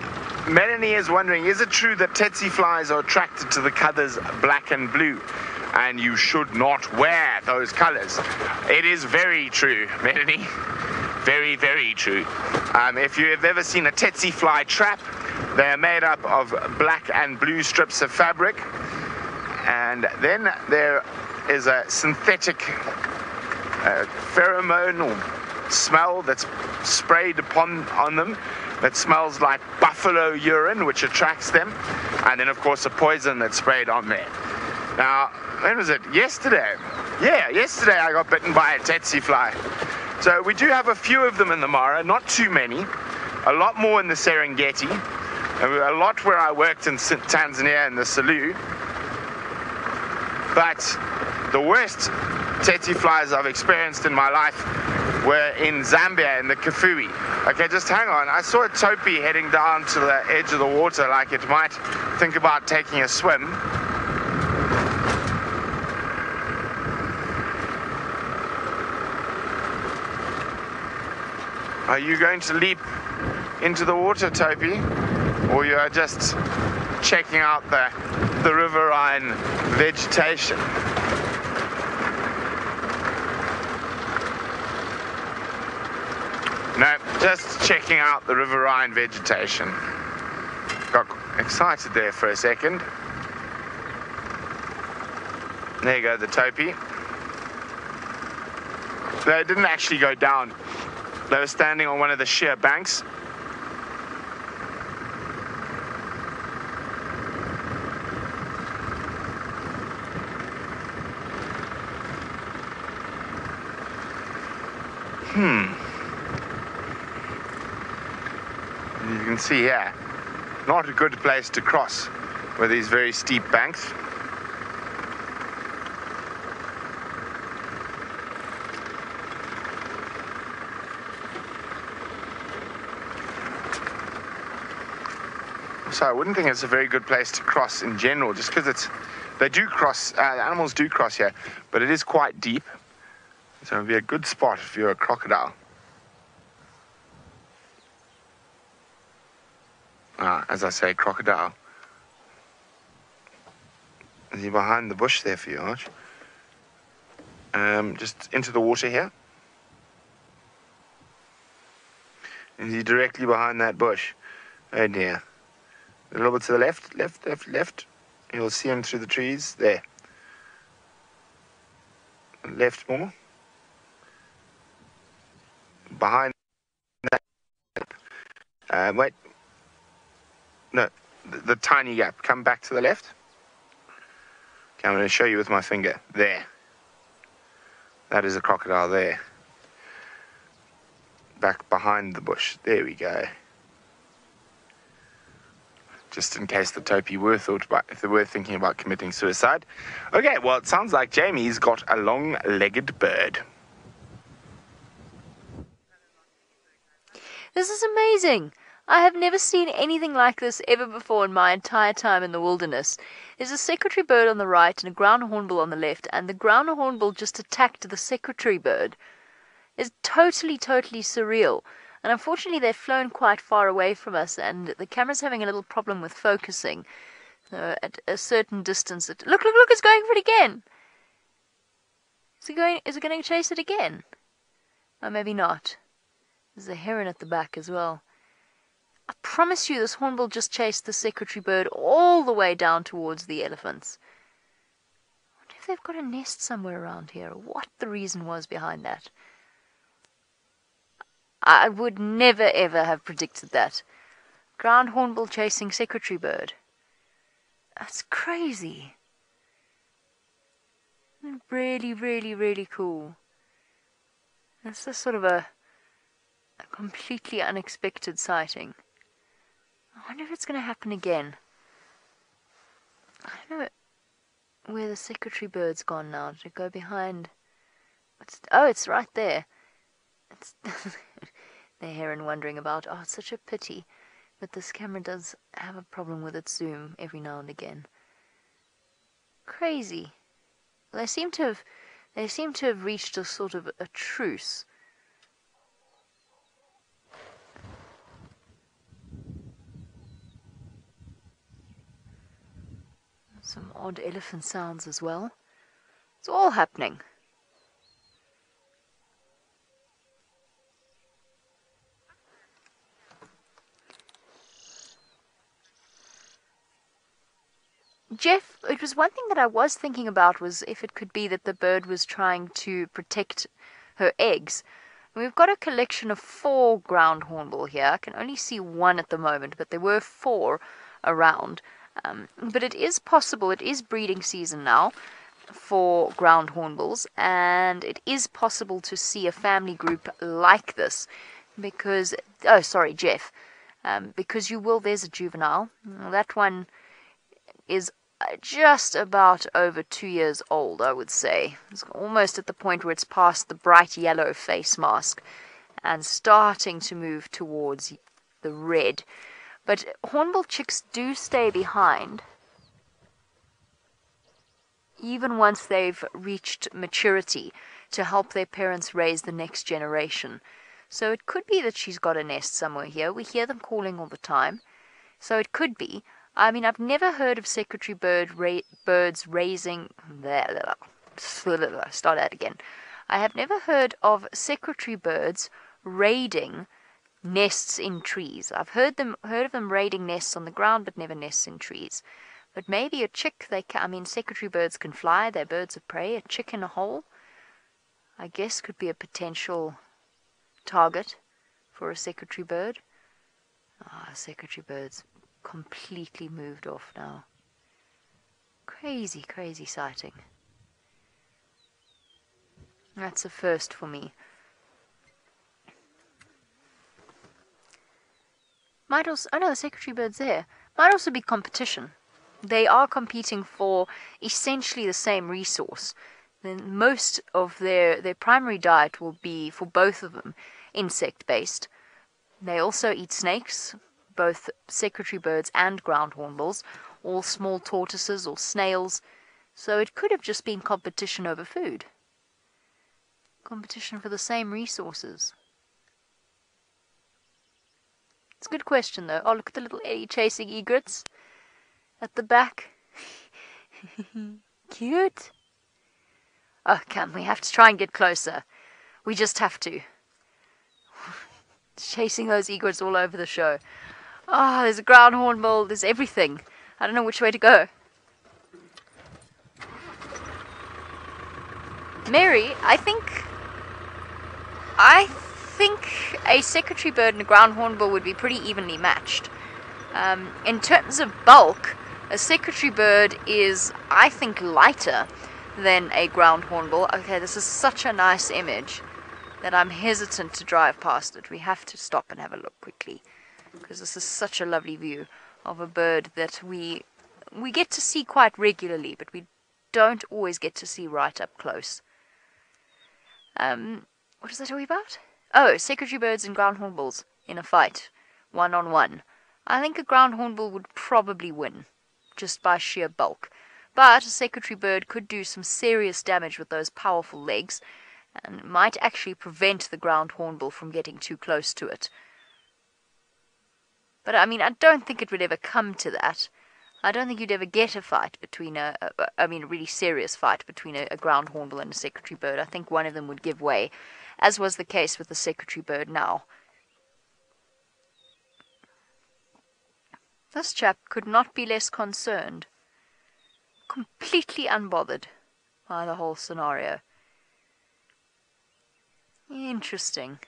Melanie is wondering, is it true that tsetse flies are attracted to the colors black and blue, and you should not wear those colors? It is very true, Melanie. Very, very true. If you have ever seen a tsetse fly trap, they're made up of black and blue strips of fabric, and then there is a synthetic pheromone or smell that's sprayed on them that smells like buffalo urine, which attracts them, and then of course a poison that's sprayed on there. Now, when was it? Yesterday. Yeah, yesterday I got bitten by a tsetse fly. So we do have a few of them in the Mara, not too many, a lot more in the Serengeti, a lot where I worked in Tanzania in the Selous. But the worst tsetse flies I've experienced in my life were in Zambia in the Kafue. Okay, just hang on. I saw a topi heading down to the edge of the water like it might think about taking a swim. Are you going to leap into the water, Topi? Or you are just checking out the riverine vegetation? No, just checking out the riverine vegetation. Got excited there for a second. There you go, the topi. They didn't actually go down. They were standing on one of the sheer banks. You can see here, not a good place to cross with these very steep banks. So I wouldn't think it's a very good place to cross in general, just because they do cross, animals do cross here, but it is quite deep. So it would be a good spot if you're a crocodile. As I say, crocodile. Is he behind the bush there for you, Arch? Just into the water here. Is he directly behind that bush? Oh dear. A little bit to the left, left. You'll see him through the trees. There. Left more. Behind that. Wait. No, the tiny gap. Come back to the left. Okay, I'm going to show you with my finger. There. That is a crocodile there. Back behind the bush. There we go. Just in case the topi if they were thinking about committing suicide. Okay, well, it sounds like Jamie's got a long-legged bird. This is amazing. I have never seen anything like this ever before in my entire time in the wilderness. There's a secretary bird on the right and a ground hornbill on the left, and the ground hornbill just attacked the secretary bird. It's totally, totally surreal. And unfortunately, they've flown quite far away from us, and the camera's having a little problem with focusing. At a certain distance, look! It's going for it again. Is it going to chase it again? Or maybe not. There's a heron at the back as well. I promise you this hornbill just chased the secretary bird all the way down towards the elephants. I wonder if they've got a nest somewhere around here, or what the reason was behind that. I would never ever have predicted that. Ground hornbill chasing secretary bird. That's crazy. Really, really, really cool. That's just sort of a completely unexpected sighting. I wonder if it's going to happen again. I don't know where the secretary bird's gone now. Did it go behind? It's right there. It's the heron wandering about. Oh, it's such a pity. But this camera does have a problem with its zoom every now and again. Crazy. They seem to have reached a sort of a truce. Some odd elephant sounds as well. It's all happening. Jeff, it was one thing that I was thinking about was if it could be that the bird was trying to protect her eggs. We've got a collection of 4 ground hornbill here. I can only see 1 at the moment, but there were 4 around. But it is possible, it is breeding season now for ground hornbills, and it is possible to see a family group like this because, Jeff, because there's a juvenile. That one is just about over 2 years old, I would say. It's almost at the point where it's past the bright yellow face mask and starting to move towards the red. But hornbill chicks do stay behind, even once they've reached maturity, to help their parents raise the next generation. So it could be that she's got a nest somewhere here. We hear them calling all the time. So it could be. I mean, I've never heard of secretary birds raising... Start that again. I have never heard of secretary birds raiding nests in trees. I've heard of them raiding nests on the ground, but never nests in trees. But maybe a chick, secretary birds can fly. They're birds of prey. A chick in a hole, I guess, could be a potential target for a secretary bird. Secretary birds completely moved off now. Crazy, crazy sighting. That's a first for me. The secretary bird's there. Might also be competition. They are competing for essentially the same resource. Then most of their primary diet will be, for both of them, insect-based. They also eat snakes, both secretary birds and ground hornbills, or small tortoises or snails. So it could have just been competition over food. Competition for the same resources. It's a good question, though. Oh, look at the little Eddie chasing egrets at the back. Cute. Oh, come, we have to try and get closer. We just have to. Chasing those egrets all over the show. Oh, there's a ground hornbill. There's everything. I don't know which way to go. Mary, I think a secretary bird and a ground hornbill would be pretty evenly matched. In terms of bulk, a secretary bird is, I think, lighter than a ground hornbill. Okay, this is such a nice image that I'm hesitant to drive past it. We have to stop and have a look quickly, because this is such a lovely view of a bird that we get to see quite regularly, but we don't always get to see right up close. What is I talking about? Oh, secretary birds and ground hornbills in a fight, 1-on-1. I think a ground hornbill would probably win, just by sheer bulk. But a secretary bird could do some serious damage with those powerful legs, and might actually prevent the ground hornbill from getting too close to it. But I don't think it would ever come to that. I don't think you'd ever get a fight between a really serious fight between a ground hornbill and a secretary bird. I think one of them would give way, as was the case with the secretary bird now. This chap could not be less concerned. Completely unbothered by the whole scenario. Interesting.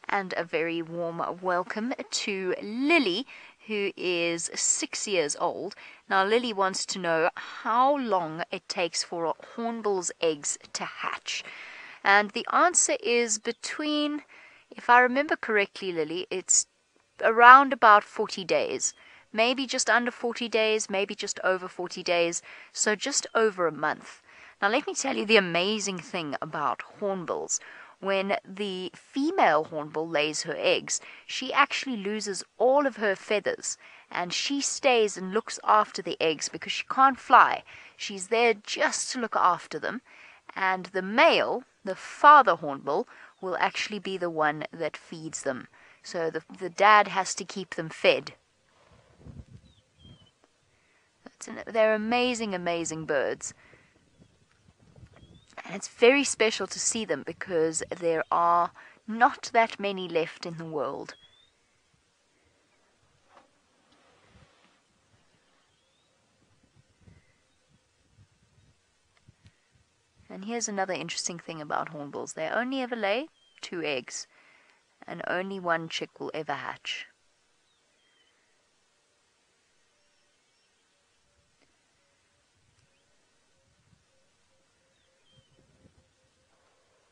And a very warm welcome to Lily, who is 6 years old. Now, Lily wants to know how long it takes for a hornbill's eggs to hatch. And the answer is between, if I remember correctly, Lily, it's around about 40 days. Maybe just under 40 days, maybe just over 40 days, so just over a month. Now, let me tell you the amazing thing about hornbills. When the female hornbill lays her eggs, she actually loses all of her feathers, and she stays and looks after the eggs because she can't fly. She's there just to look after them, and the male, the father hornbill, will actually be the one that feeds them. So the dad has to keep them fed. They're amazing, amazing birds. And it's very special to see them because there are not that many left in the world. And here's another interesting thing about hornbills. They only ever lay 2 eggs, and only 1 chick will ever hatch.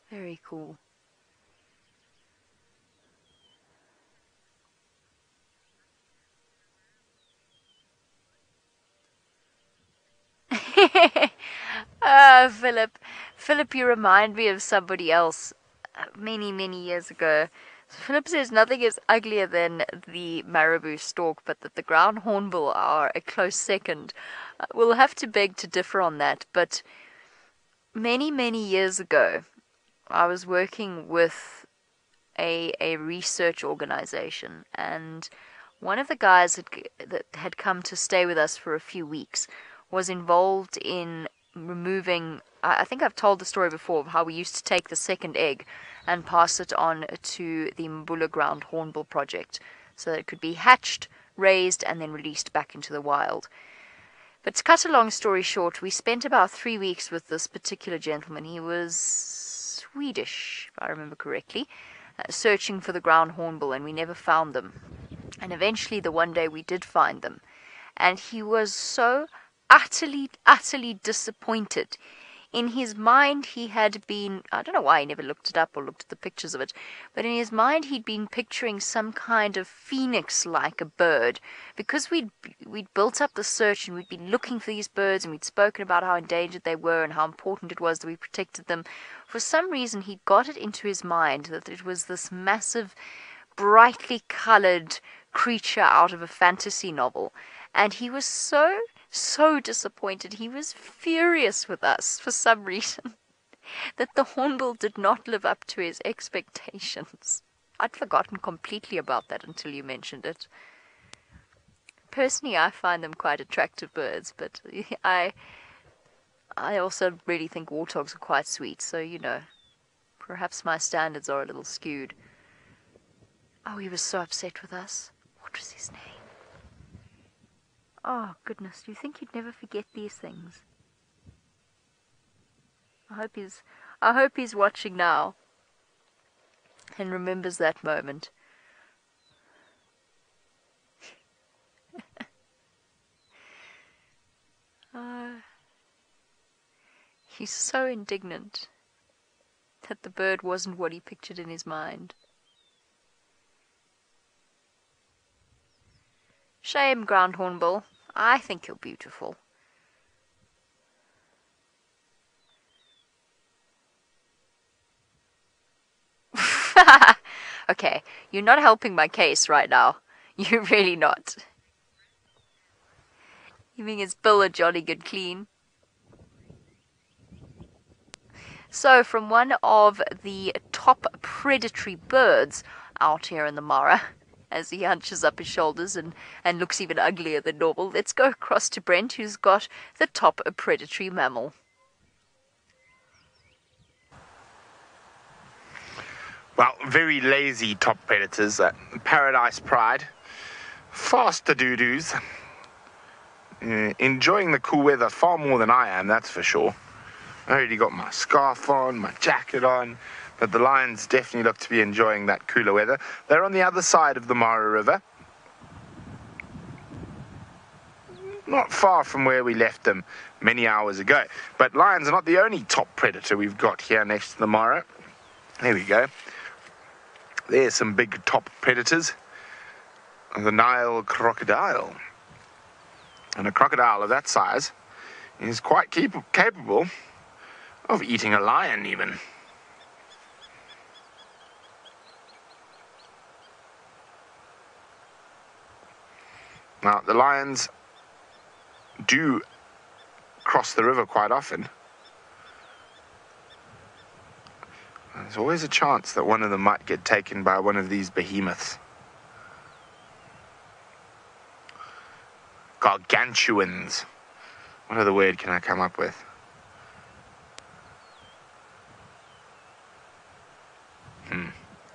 Very cool. Philip, you remind me of somebody else many, many years ago. So Philip says nothing is uglier than the marabou stork, but that the ground hornbill are a close second. We'll have to beg to differ on that, but many, many years ago, I was working with a research organization, and one of the guys that had come to stay with us for a few weeks was involved in removing, I think I've told the story before of how we used to take the second egg and pass it on to the Mbula Ground Hornbill Project so that it could be hatched, raised, and then released back into the wild. But to cut a long story short, we spent about 3 weeks with this particular gentleman. He was Swedish, if I remember correctly, searching for the ground hornbill, and we never found them. And eventually the one day we did find them, and he was so utterly disappointed. In his mind he had been, I don't know why he never looked it up or looked at the pictures of it, but in his mind he'd been picturing some kind of phoenix-like a bird, because we'd built up the search and we'd been looking for these birds and we'd spoken about how endangered they were and how important it was that we protected them. For some reason he got it into his mind that it was this massive, brightly colored creature out of a fantasy novel, and he was so disappointed. He was furious with us for some reason that the hornbill did not live up to his expectations. I'd forgotten completely about that until you mentioned it. Personally, I find them quite attractive birds, but I also really think warthogs are quite sweet, so perhaps my standards are a little skewed. Oh, he was so upset with us. What was his name? Oh, goodness, do you think he'd never forget these things? I hope he's watching now and remembers that moment. He's so indignant that the bird wasn't what he pictured in his mind. Shame, ground hornbill. I think you're beautiful. Okay, you're not helping my case right now. You're really not. You think his bill a jolly good clean? So, from one of the top predatory birds out here in the Mara, as he hunches up his shoulders and looks even uglier than normal, let's go across to Brent, who's got the top predatory mammal. very lazy top predators. Paradise Pride, faster doo-doos, enjoying the cool weather far more than I am, that's for sure. I already got my scarf on, my jacket on, but the lions definitely look to be enjoying that cooler weather. They're on the other side of the Mara River, not far from where we left them many hours ago. But lions are not the only top predator we've got here next to the Mara. There we go. There's some big top predators. The Nile crocodile. And a crocodile of that size is quite capable of eating a lion even. Now, the lions do cross the river quite often. There's always a chance that one of them might get taken by one of these behemoths. Gargantuans. What other word can I come up with?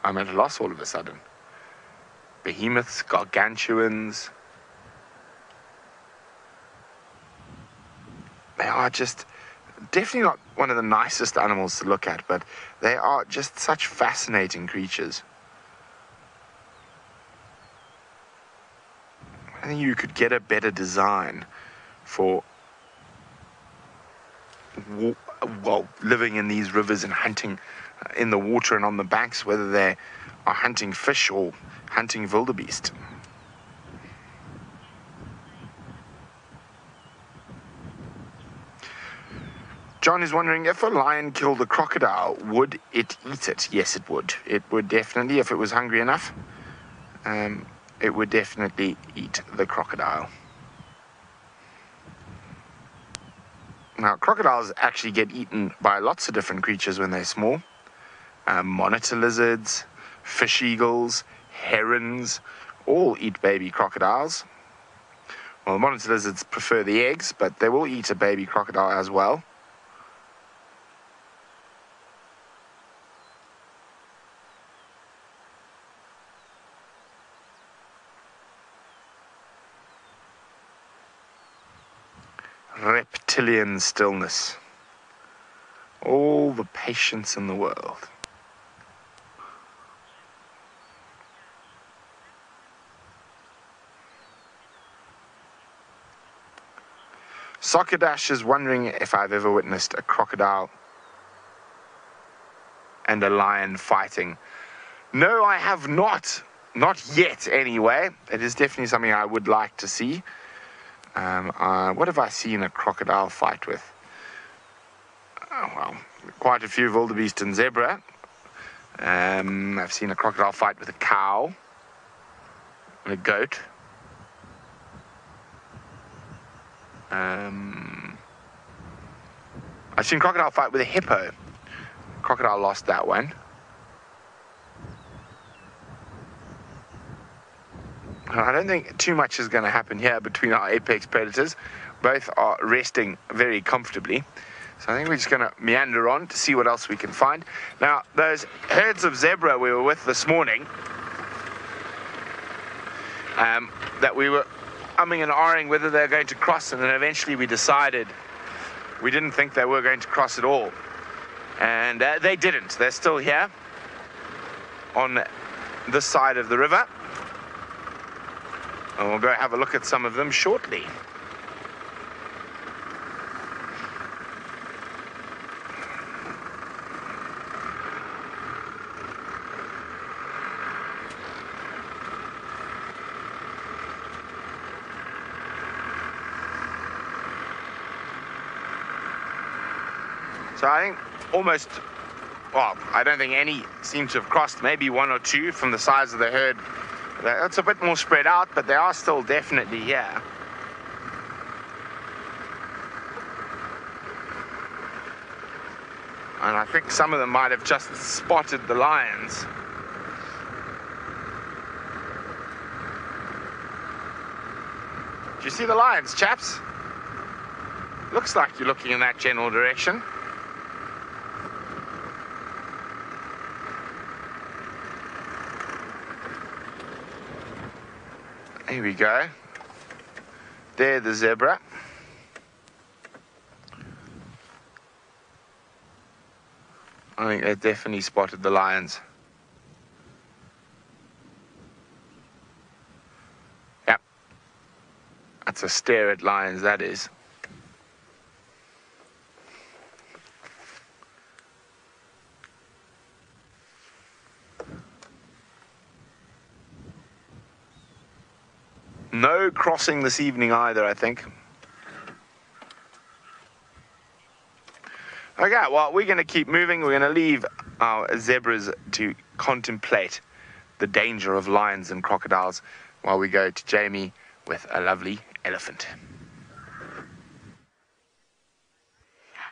I'm at a loss all of a sudden. Behemoths, gargantuans. They are just definitely not one of the nicest animals to look at, but they are just such fascinating creatures. I think you could get a better design for living in these rivers and hunting in the water and on the banks, whether they are hunting fish or hunting wildebeest. John is wondering, if a lion killed a crocodile, would it eat it? Yes, it would. It would definitely, if it was hungry enough. It would definitely eat the crocodile. Now, crocodiles actually get eaten by lots of different creatures when they're small. Monitor lizards, fish eagles, herons, all eat baby crocodiles. Well, the monitor lizards prefer the eggs, but they will eat a baby crocodile as well. Reptilian stillness. All the patience in the world. Soccer Dash is wondering if I've ever witnessed a crocodile and a lion fighting. No, I have not. Not yet, anyway. It is definitely something I would like to see. What have I seen a crocodile fight with? Oh, well, quite a few wildebeest and zebra. I've seen a crocodile fight with a cow and a goat. I've seen a crocodile fight with a hippo. Crocodile lost that one. I don't think too much is going to happen here between our apex predators. Both are resting very comfortably. So I think we're just going to meander on to see what else we can find. Now, those herds of zebra we were with this morning, that we were umming and ahhing whether they're going to cross, and then eventually we decided we didn't think they were going to cross at all. And they didn't. They're still here on this side of the river. And we'll go have a look at some of them shortly. So I think almost, well, I don't think any seem to have crossed, maybe one or two from the size of the herd. It's a bit more spread out, but they are still definitely here. And I think some of them might have just spotted the lions. Do you see the lions, chaps? Looks like you're looking in that general direction. Here we go. There, the zebra. I think they definitely spotted the lions. Yep. That's a stare at lions, that is. No crossing this evening either, I think. Okay, well, we're going to keep moving. We're going to leave our zebras to contemplate the danger of lions and crocodiles while we go to Jamie with a lovely elephant.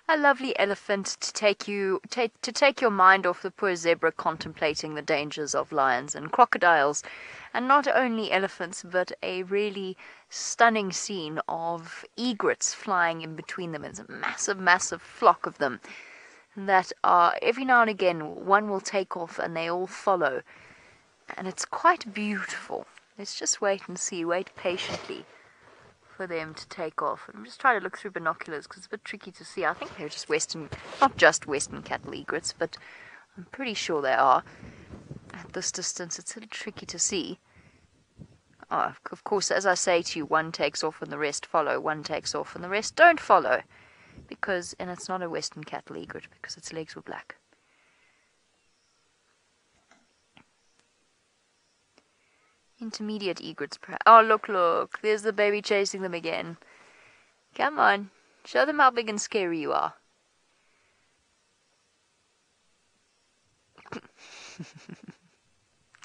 A lovely elephant to take your mind off the poor zebra contemplating the dangers of lions and crocodiles. And not only elephants, but a really stunning scene of egrets flying in between them. It's a massive, massive flock of them that are, every now and again, one will take off and they all follow. And it's quite beautiful. Let's just wait and see, wait patiently for them to take off. I'm just trying to look through binoculars because it's a bit tricky to see. I think they're just not just western cattle egrets, but I'm pretty sure they are. At this distance, it's a little tricky to see. Oh, of course, as I say to you, one takes off and the rest follow. One takes off and the rest don't follow. And it's not a western cattle egret because its legs were black. Intermediate egrets, perhaps. Oh, look. There's the baby chasing them again. Come on. Show them how big and scary you are.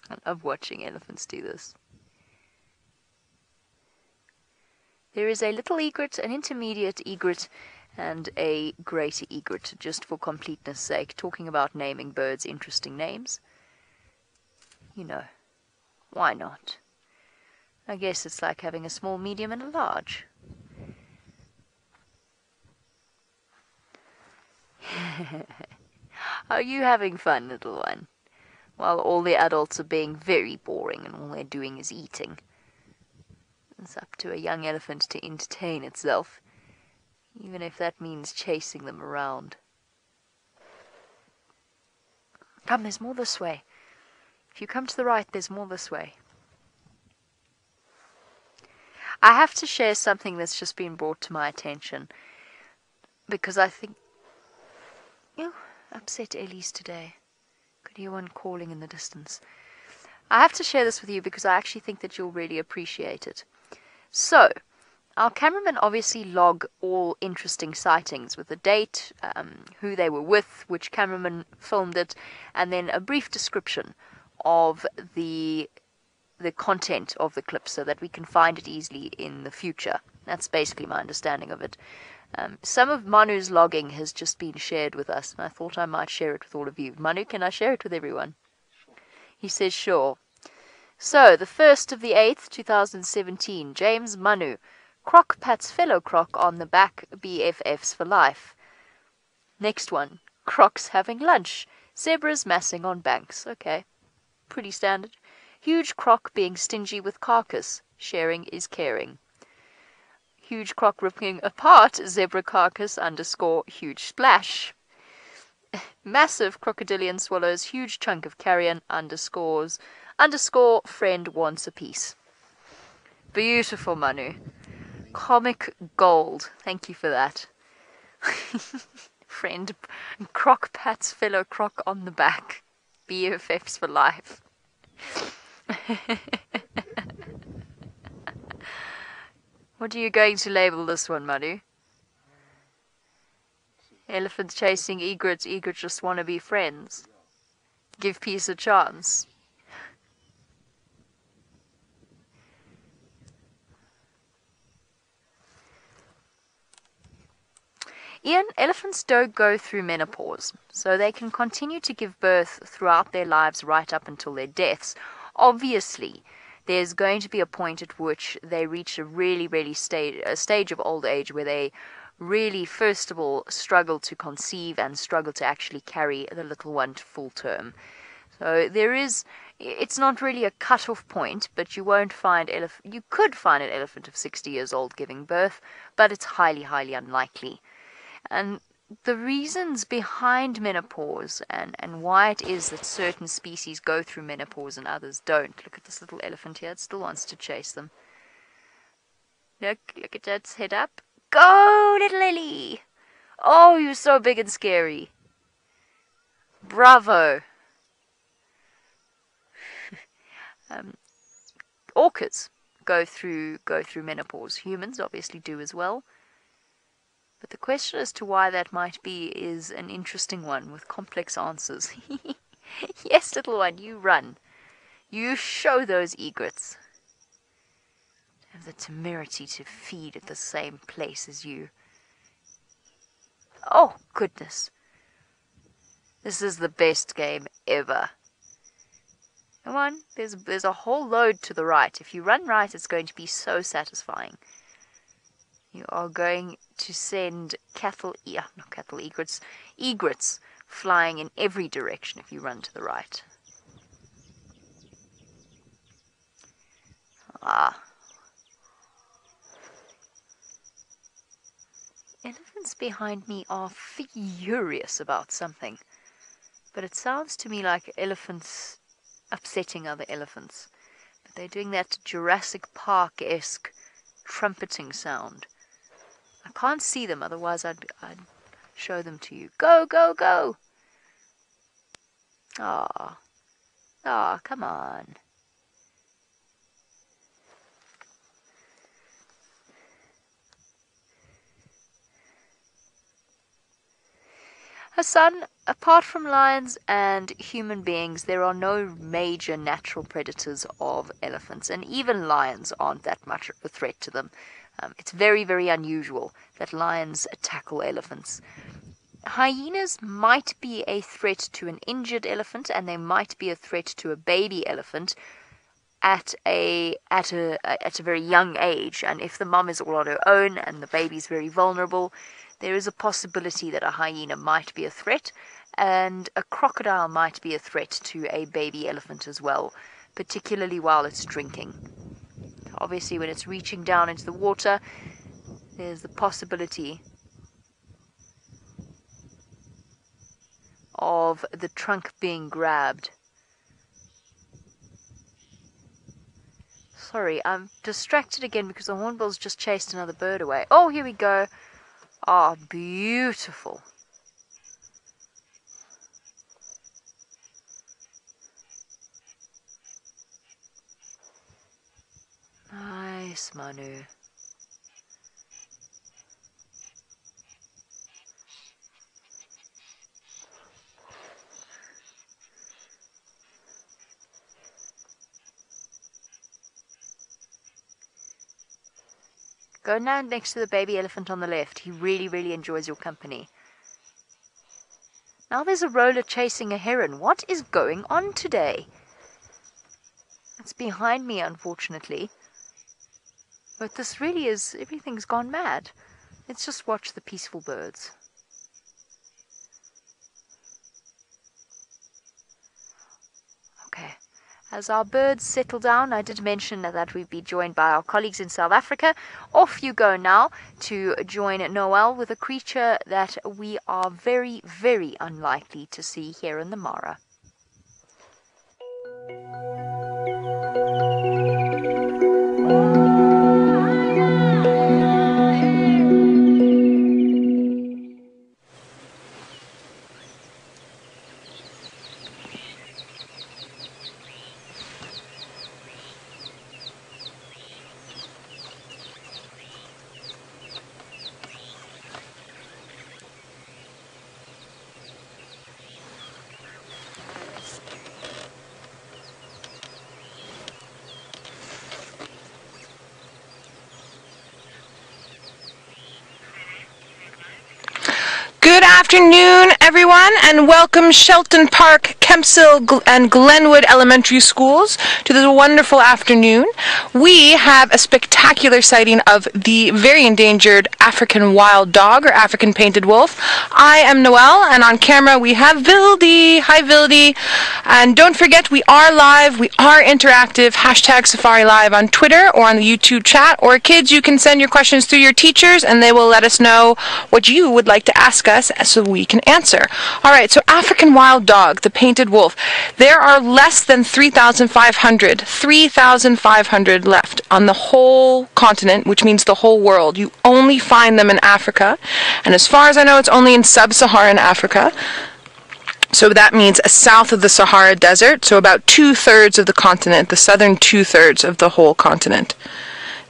I love watching elephants do this. There is a little egret, an intermediate egret, and a greater egret, just for completeness sake, talking about naming birds interesting names. You know, why not? I guess it's like having a small, medium, and a large. Are you having fun, little one? While all the adults are being very boring and all they're doing is eating. It's up to a young elephant to entertain itself, even if that means chasing them around. Come, there's more this way. If you come to the right, there's more this way. I have to share something that's just been brought to my attention, because I think... upset Elise today. Could hear one calling in the distance. I have to share this with you because I actually think that you'll really appreciate it. So, our cameramen obviously log all interesting sightings with a date, who they were with, which cameraman filmed it, and then a brief description of the content of the clip so that we can find it easily in the future. That's basically my understanding of it. Some of Manu's logging has just been shared with us, and I thought I might share it with all of you. Manu, can I share it with everyone? He says, sure. So, the 1st of the 8th, 2017, James Manu. Croc pats fellow croc on the back, BFFs for life. Next one, crocs having lunch. Zebras massing on banks. Okay, pretty standard. Huge croc being stingy with carcass. Sharing is caring. Huge croc ripping apart zebra carcass _ huge splash. Massive crocodilian swallows huge chunk of carrion _ friend wants a piece. Beautiful, Manu. Comic gold. Thank you for that. Friend croc pats fellow croc on the back. BFFs for life. What are you going to label this one, Manu? Elephants chasing egrets. Egrets just want to be friends. Give peace a chance. Ian, elephants don't go through menopause, so they can continue to give birth throughout their lives right up until their deaths. Obviously, there's going to be a point at which they reach a stage of old age where they really, first of all, struggle to conceive and struggle to actually carry the little one to full term. So it's not really a cut-off point, but you won't find you could find an elephant of 60 years old giving birth, but it's highly, highly unlikely. And the reasons behind menopause and why it is that certain species go through menopause and others don't. Look at this little elephant here. It still wants to chase them. Look at its head up. Go, little Lily! Oh, you're so big and scary. Bravo. Orcas go through menopause. Humans obviously do as well. But the question as to why that might be is an interesting one with complex answers. Yes, little one, you run. You show those egrets. Have the temerity to feed at the same place as you. Oh, goodness. This is the best game ever. Come on, there's a whole load to the right. If you run right, it's going to be so satisfying. You are going to send egrets flying in every direction if you run to the right. Elephants behind me are furious about something. But it sounds to me like elephants upsetting other elephants. But they're doing that Jurassic Park-esque trumpeting sound. I can't see them, otherwise I'd show them to you. Go, go, go! Ah, come on. Hassan, apart from lions and human beings, there are no major natural predators of elephants, and even lions aren't that much of a threat to them. It's very, very unusual that lions tackle elephants. Hyenas might be a threat to an injured elephant, and they might be a threat to a baby elephant at a very young age. And if the mom is all on her own and the baby's very vulnerable, there is a possibility that a hyena might be a threat, and a crocodile might be a threat to a baby elephant as well, particularly while it's drinking. Obviously, when it's reaching down into the water, there's the possibility of the trunk being grabbed. Sorry, I'm distracted again because the hornbill's just chased another bird away. Oh, here we go. Ah, beautiful. Nice, Manu. Go now next to the baby elephant on the left. He really, really enjoys your company. Now there's a roller chasing a heron. What is going on today? It's behind me, unfortunately. But this really is, everything's gone mad. Let's just watch the peaceful birds. Okay. As our birds settle down, I did mention that we'd be joined by our colleagues in South Africa. Off you go now to join Noel with a creature that we are very, very unlikely to see here in the Mara. Good afternoon everyone, and welcome Shelton Park, Kempsville, and Glenwood Elementary Schools to this wonderful afternoon. We have a spectacular sighting of the very endangered African wild dog, or African painted wolf. I am Noelle, and on camera we have Vildy. Hi, Vildy. And don't forget, we are live, we are interactive, #Safari Live on Twitter or on the YouTube chat. Or kids, you can send your questions through your teachers, and they will let us know what you would like to ask us so we can answer. All right, so African wild dog, the painted wolf. There are less than 3,500 left on the whole continent, which means the whole world. You only find them in Africa, and as far as I know, it's only in sub-Saharan Africa. So that means south of the Sahara Desert, so about 2/3 of the continent, the southern 2/3 of the whole continent.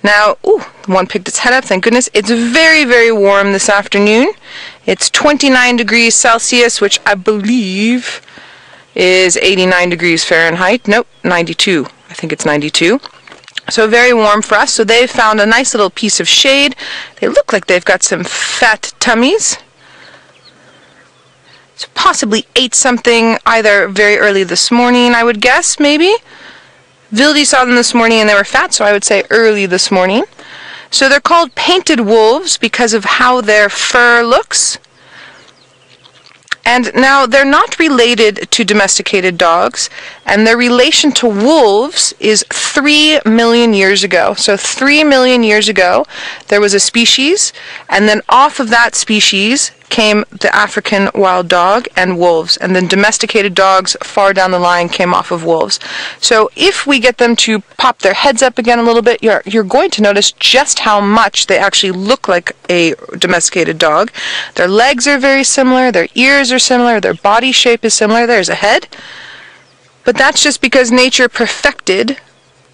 Now, one picked its head up, thank goodness. It's very, very warm this afternoon. It's 29 degrees Celsius, which I believe is 89 degrees Fahrenheit. Nope, 92. I think it's 92. So very warm for us. So they've found a nice little piece of shade. They look like they've got some fat tummies. So possibly ate something either very early this morning, I would guess, maybe. Vildy saw them this morning and they were fat, so I would say early this morning. So they're called painted wolves because of how their fur looks. And now they're not related to domesticated dogs, and their relation to wolves is 3 million years ago. So 3 million years ago, there was a species, and then off of that species came the African wild dog and wolves, and then domesticated dogs far down the line came off of wolves. So if we get them to pop their heads up again a little bit, you're going to notice just how much they actually look like a domesticated dog. Their legs are very similar, their ears are similar, their body shape is similar. There's a head. But that's just because nature perfected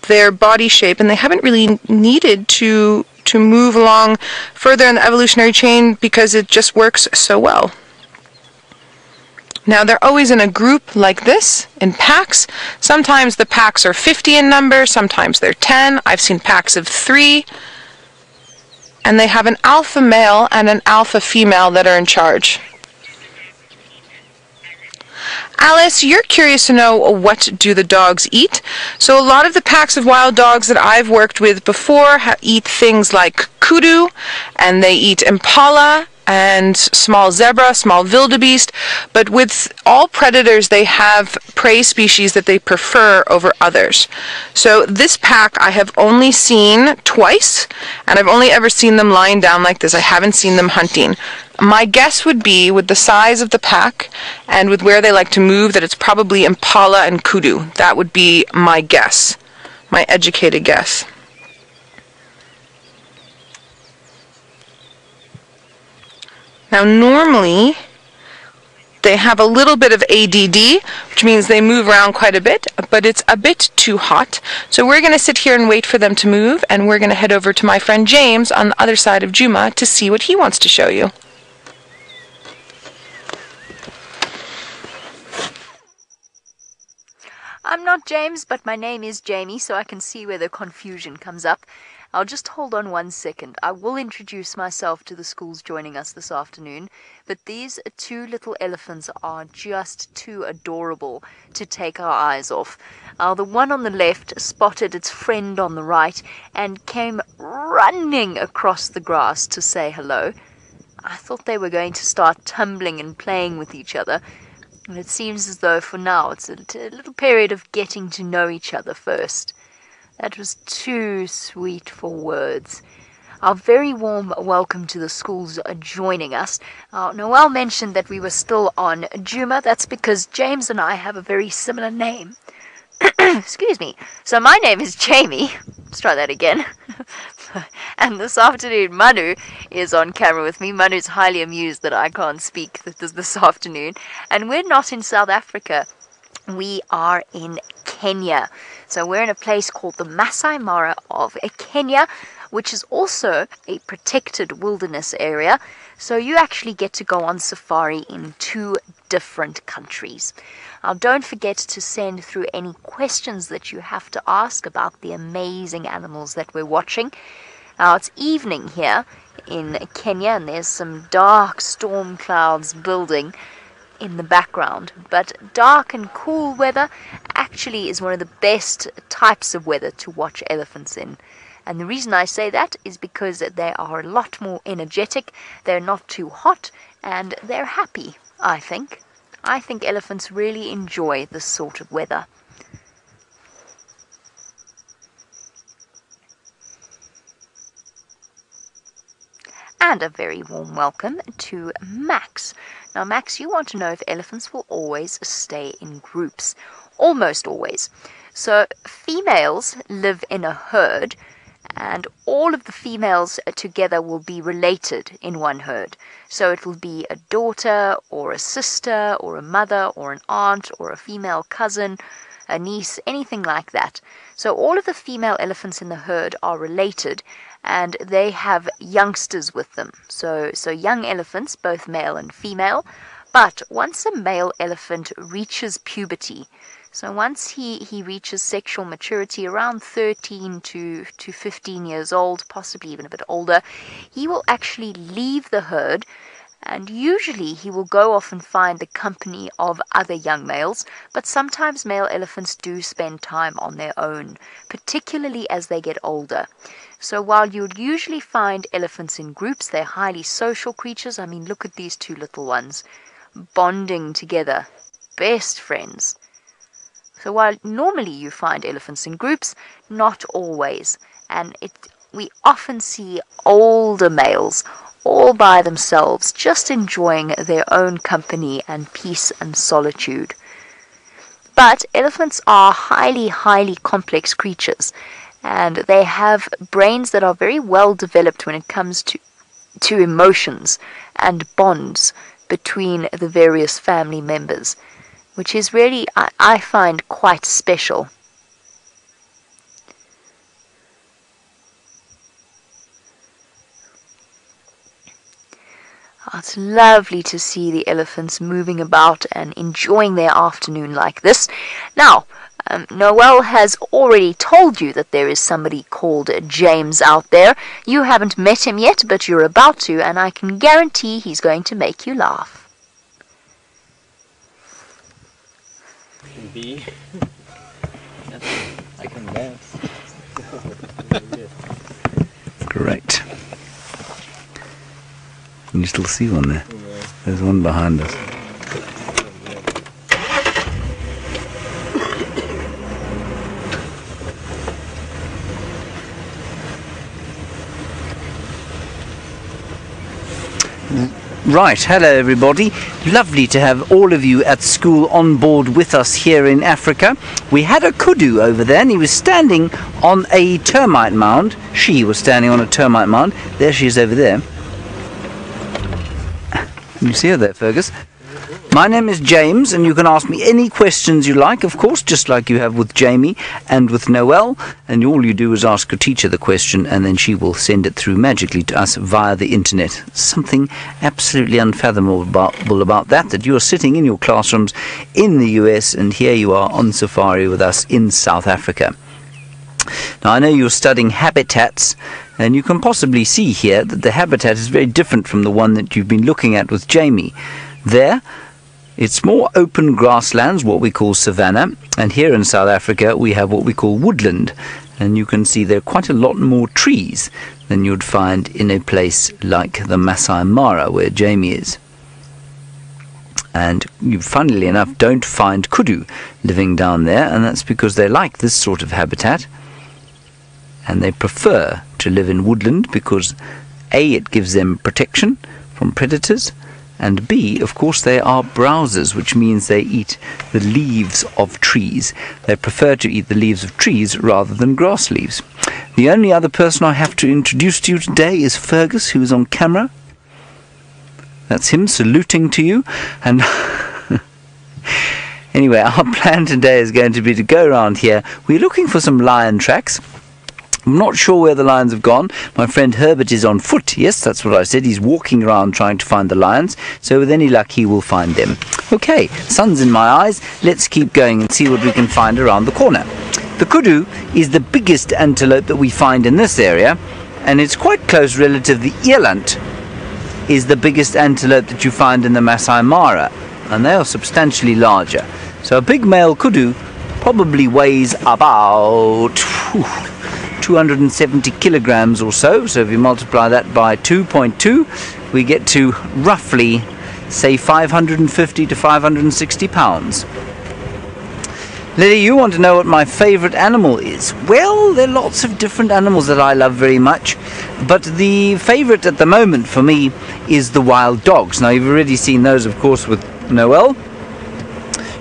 their body shape, and they haven't really needed to move along further in the evolutionary chain because it just works so well. Now, they're always in a group like this, in packs. Sometimes the packs are 50 in number, sometimes they're 10. I've seen packs of 3. And they have an alpha male and an alpha female that are in charge. Alice, you're curious to know what do the dogs eat. So a lot of the packs of wild dogs that I've worked with before eat things like kudu, and they eat impala and small zebra, small wildebeest. But with all predators, they have prey species that they prefer over others. So this pack I have only seen twice, and I've only ever seen them lying down like this. I haven't seen them hunting. My guess would be, with the size of the pack and with where they like to move, that it's probably impala and kudu. That would be my guess, my educated guess. Now, normally, they have a little bit of ADD, which means they move around quite a bit, but it's a bit too hot. So we're going to sit here and wait for them to move, and we're going to head over to my friend James on the other side of Djuma to see what he wants to show you. I'm not James, but my name is Jamie, so I can see where the confusion comes up. I'll just hold on 1 second. I will introduce myself to the schools joining us this afternoon, but these 2 little elephants are just too adorable to take our eyes off. The one on the left spotted its friend on the right and came running across the grass to say hello. I thought they were going to start tumbling and playing with each other, and it seems as though for now it's a little period of getting to know each other first. That was too sweet for words. Our very warm welcome to the schools joining us. Noelle mentioned that we were still on Djuma. That's because James and I have a very similar name. Excuse me. So my name is Jamie. Let's try that again. And this afternoon, Manu is on camera with me. Manu's highly amused that I can't speak this afternoon. And we're not in South Africa. We are in Kenya. So we're in a place called the Masai Mara of Kenya, which is also a protected wilderness area. So you actually get to go on safari in 2 different countries. Now, don't forget to send through any questions that you have to ask about the amazing animals that we're watching. Now, it's evening here in Kenya, and there's some dark storm clouds building. in the background, but dark and cool weather actually is one of the best types of weather to watch elephants in. And the reason I say that is because they are a lot more energetic, they're not too hot, and they're happy, I think. I think elephants really enjoy this sort of weather. And a very warm welcome to Max. Now, Max, you want to know if elephants will always stay in groups. Almost always. So, females live in a herd, and all of the females together will be related in one herd. So it will be a daughter, or a sister, or a mother, or an aunt, or a female cousin, a niece, anything like that. So all of the female elephants in the herd are related, and they have youngsters with them. So young elephants, both male and female. But once a male elephant reaches puberty, so once he reaches sexual maturity around 13 to 15 years old, possibly even a bit older, he will actually leave the herd, and usually he will go off and find the company of other young males, but sometimes male elephants do spend time on their own, particularly as they get older. So while you'd usually find elephants in groups, they're highly social creatures. I mean, look at these two little ones, bonding together, best friends. So while normally you find elephants in groups, not always. And we often see older males all by themselves, just enjoying their own company and peace and solitude. But elephants are highly, highly complex creatures, and they have brains that are very well developed when it comes to emotions and bonds between the various family members, which is really, I find, quite special. Oh, it's lovely to see the elephants moving about and enjoying their afternoon like this. Now, Noel has already told you that there is somebody called James out there. You haven't met him yet, but you're about to, and I can guarantee he's going to make you laugh. B. I can dance. Great. Can you still see one there? Yeah. There's one behind us. Right, hello everybody. Lovely to have all of you at school on board with us here in Africa. We had a kudu over there and he was standing on a termite mound. She was standing on a termite mound. There she is over there. Can you see her there, Fergus? My name is James, and you can ask me any questions you like, of course, just like you have with Jamie and with Noel. And all you do is ask a teacher the question, and then she will send it through magically to us via the internet. Something absolutely unfathomable about that you are sitting in your classrooms in the US, and here you are on safari with us in South Africa. Now, I know you're studying habitats, and you can possibly see here that the habitat is very different from the one that you've been looking at with Jamie. There, it's more open grasslands, what we call savanna, and here in South Africa we have what we call woodland, and you can see there are quite a lot more trees than you'd find in a place like the Masai Mara where Jamie is. And you, funnily enough, don't find kudu living down there, and that's because they like this sort of habitat, and they prefer to live in woodland because A, it gives them protection from predators, and B, of course, they are browsers, which means they eat the leaves of trees. They prefer to eat the leaves of trees rather than grass leaves. The only other person I have to introduce to you today is Fergus, who is on camera. That's him saluting to you. And anyway, our plan today is going to be to go around here. We're looking for some lion tracks. I'm not sure where the lions have gone. My friend Herbert is on foot. Yes, that's what I said. He's walking around trying to find the lions. So with any luck, he will find them. Okay, sun's in my eyes. Let's keep going and see what we can find around the corner. The kudu is the biggest antelope that we find in this area, and it's quite close relative. The eland is the biggest antelope that you find in the Masai Mara. and they are substantially larger. So a big male kudu probably weighs about 270 kilograms or so. So if you multiply that by 2.2, we get to roughly, say, 550 to 560 pounds. Lily, you want to know what my favourite animal is? Well, there are lots of different animals that I love very much, but the favourite at the moment for me is the wild dogs. Now, you've already seen those, of course, with Noelle.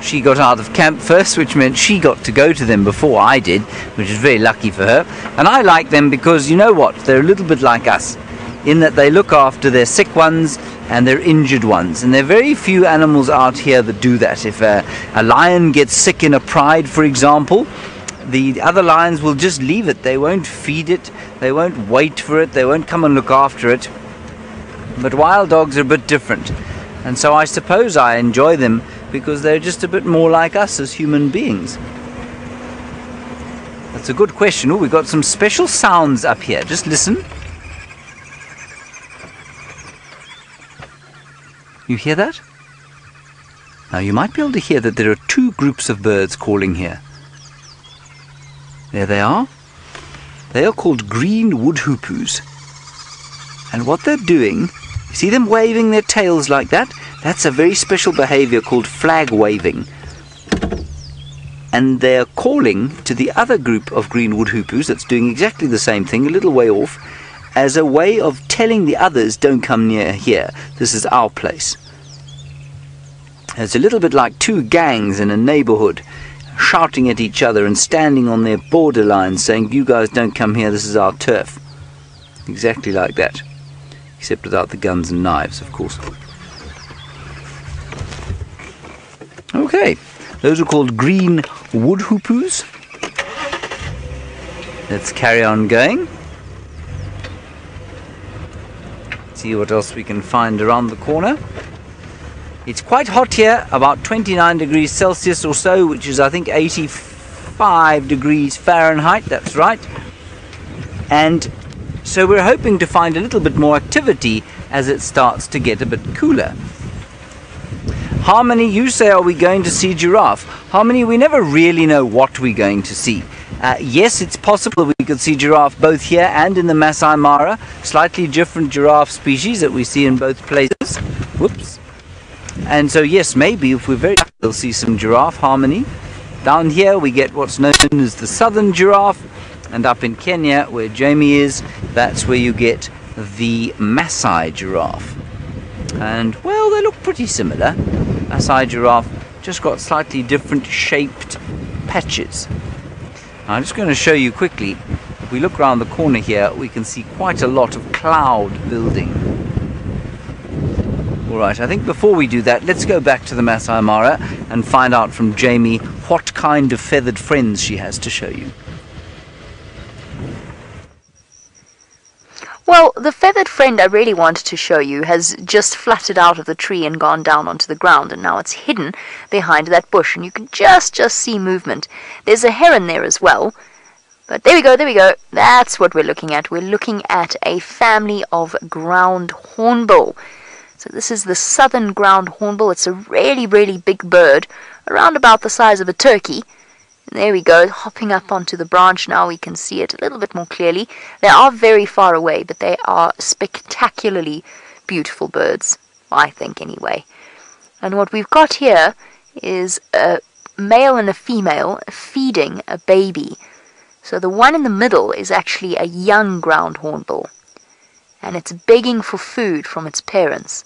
She got out of camp first, which meant she got to go to them before I did, which is very lucky for her. And I like them because, you know what, they're a little bit like us, in that they look after their sick ones and their injured ones. And there are very few animals out here that do that. If a lion gets sick in a pride, for example, the other lions will just leave it. They won't feed it, they won't wait for it, they won't come and look after it. But wild dogs are a bit different. And so I suppose I enjoy them because they're just a bit more like us as human beings. That's a good question. Oh, we've got some special sounds up here. Just listen. You hear that? Now you might be able to hear that there are two groups of birds calling here. There they are. They are called green woodhoopus. And what they're doing, you see them waving their tails like that? That's a very special behavior called flag waving. And they're calling to the other group of green woodhoopus that's doing exactly the same thing, a little way off, as a way of telling the others, don't come near here, this is our place. It's a little bit like two gangs in a neighborhood shouting at each other and standing on their borderlines saying, you guys don't come here, this is our turf. Exactly like that, except without the guns and knives, of course. Okay, those are called green woodhoopus. Let's carry on going. See what else we can find around the corner. It's quite hot here, about 29 degrees Celsius or so, which is I think 85 degrees Fahrenheit, that's right. And so we're hoping to find a little bit more activity as it starts to get a bit cooler. Harmony, you say, are we going to see giraffe? Harmony, we never really know what we're going to see. Yes, it's possible we could see giraffe both here and in the Masai Mara. Slightly different giraffe species that we see in both places. Whoops. And so yes, maybe if we're very lucky, we'll see some giraffe, Harmony. Down here we get what's known as the southern giraffe. And up in Kenya, where Jamie is, that's where you get the Masai giraffe. And, well, they look pretty similar. Masai giraffe just got slightly different shaped patches. Now, I'm just going to show you quickly. If we look around the corner here, we can see quite a lot of cloud building. Alright, I think before we do that, let's go back to the Masai Mara and find out from Jamie what kind of feathered friends she has to show you. Well, the feathered friend I really wanted to show you has just fluttered out of the tree and gone down onto the ground, and now it's hidden behind that bush, and you can just see movement. There's a heron there as well, but there we go, that's what we're looking at. We're looking at a family of ground hornbill. So this is the southern ground hornbill. It's a really, really big bird, around about the size of a turkey. There we go, hopping up onto the branch now. We can see it a little bit more clearly. They are very far away, but they are spectacularly beautiful birds, I think anyway. And what we've got here is a male and a female feeding a baby. So the one in the middle is actually a young ground hornbill, and it's begging for food from its parents.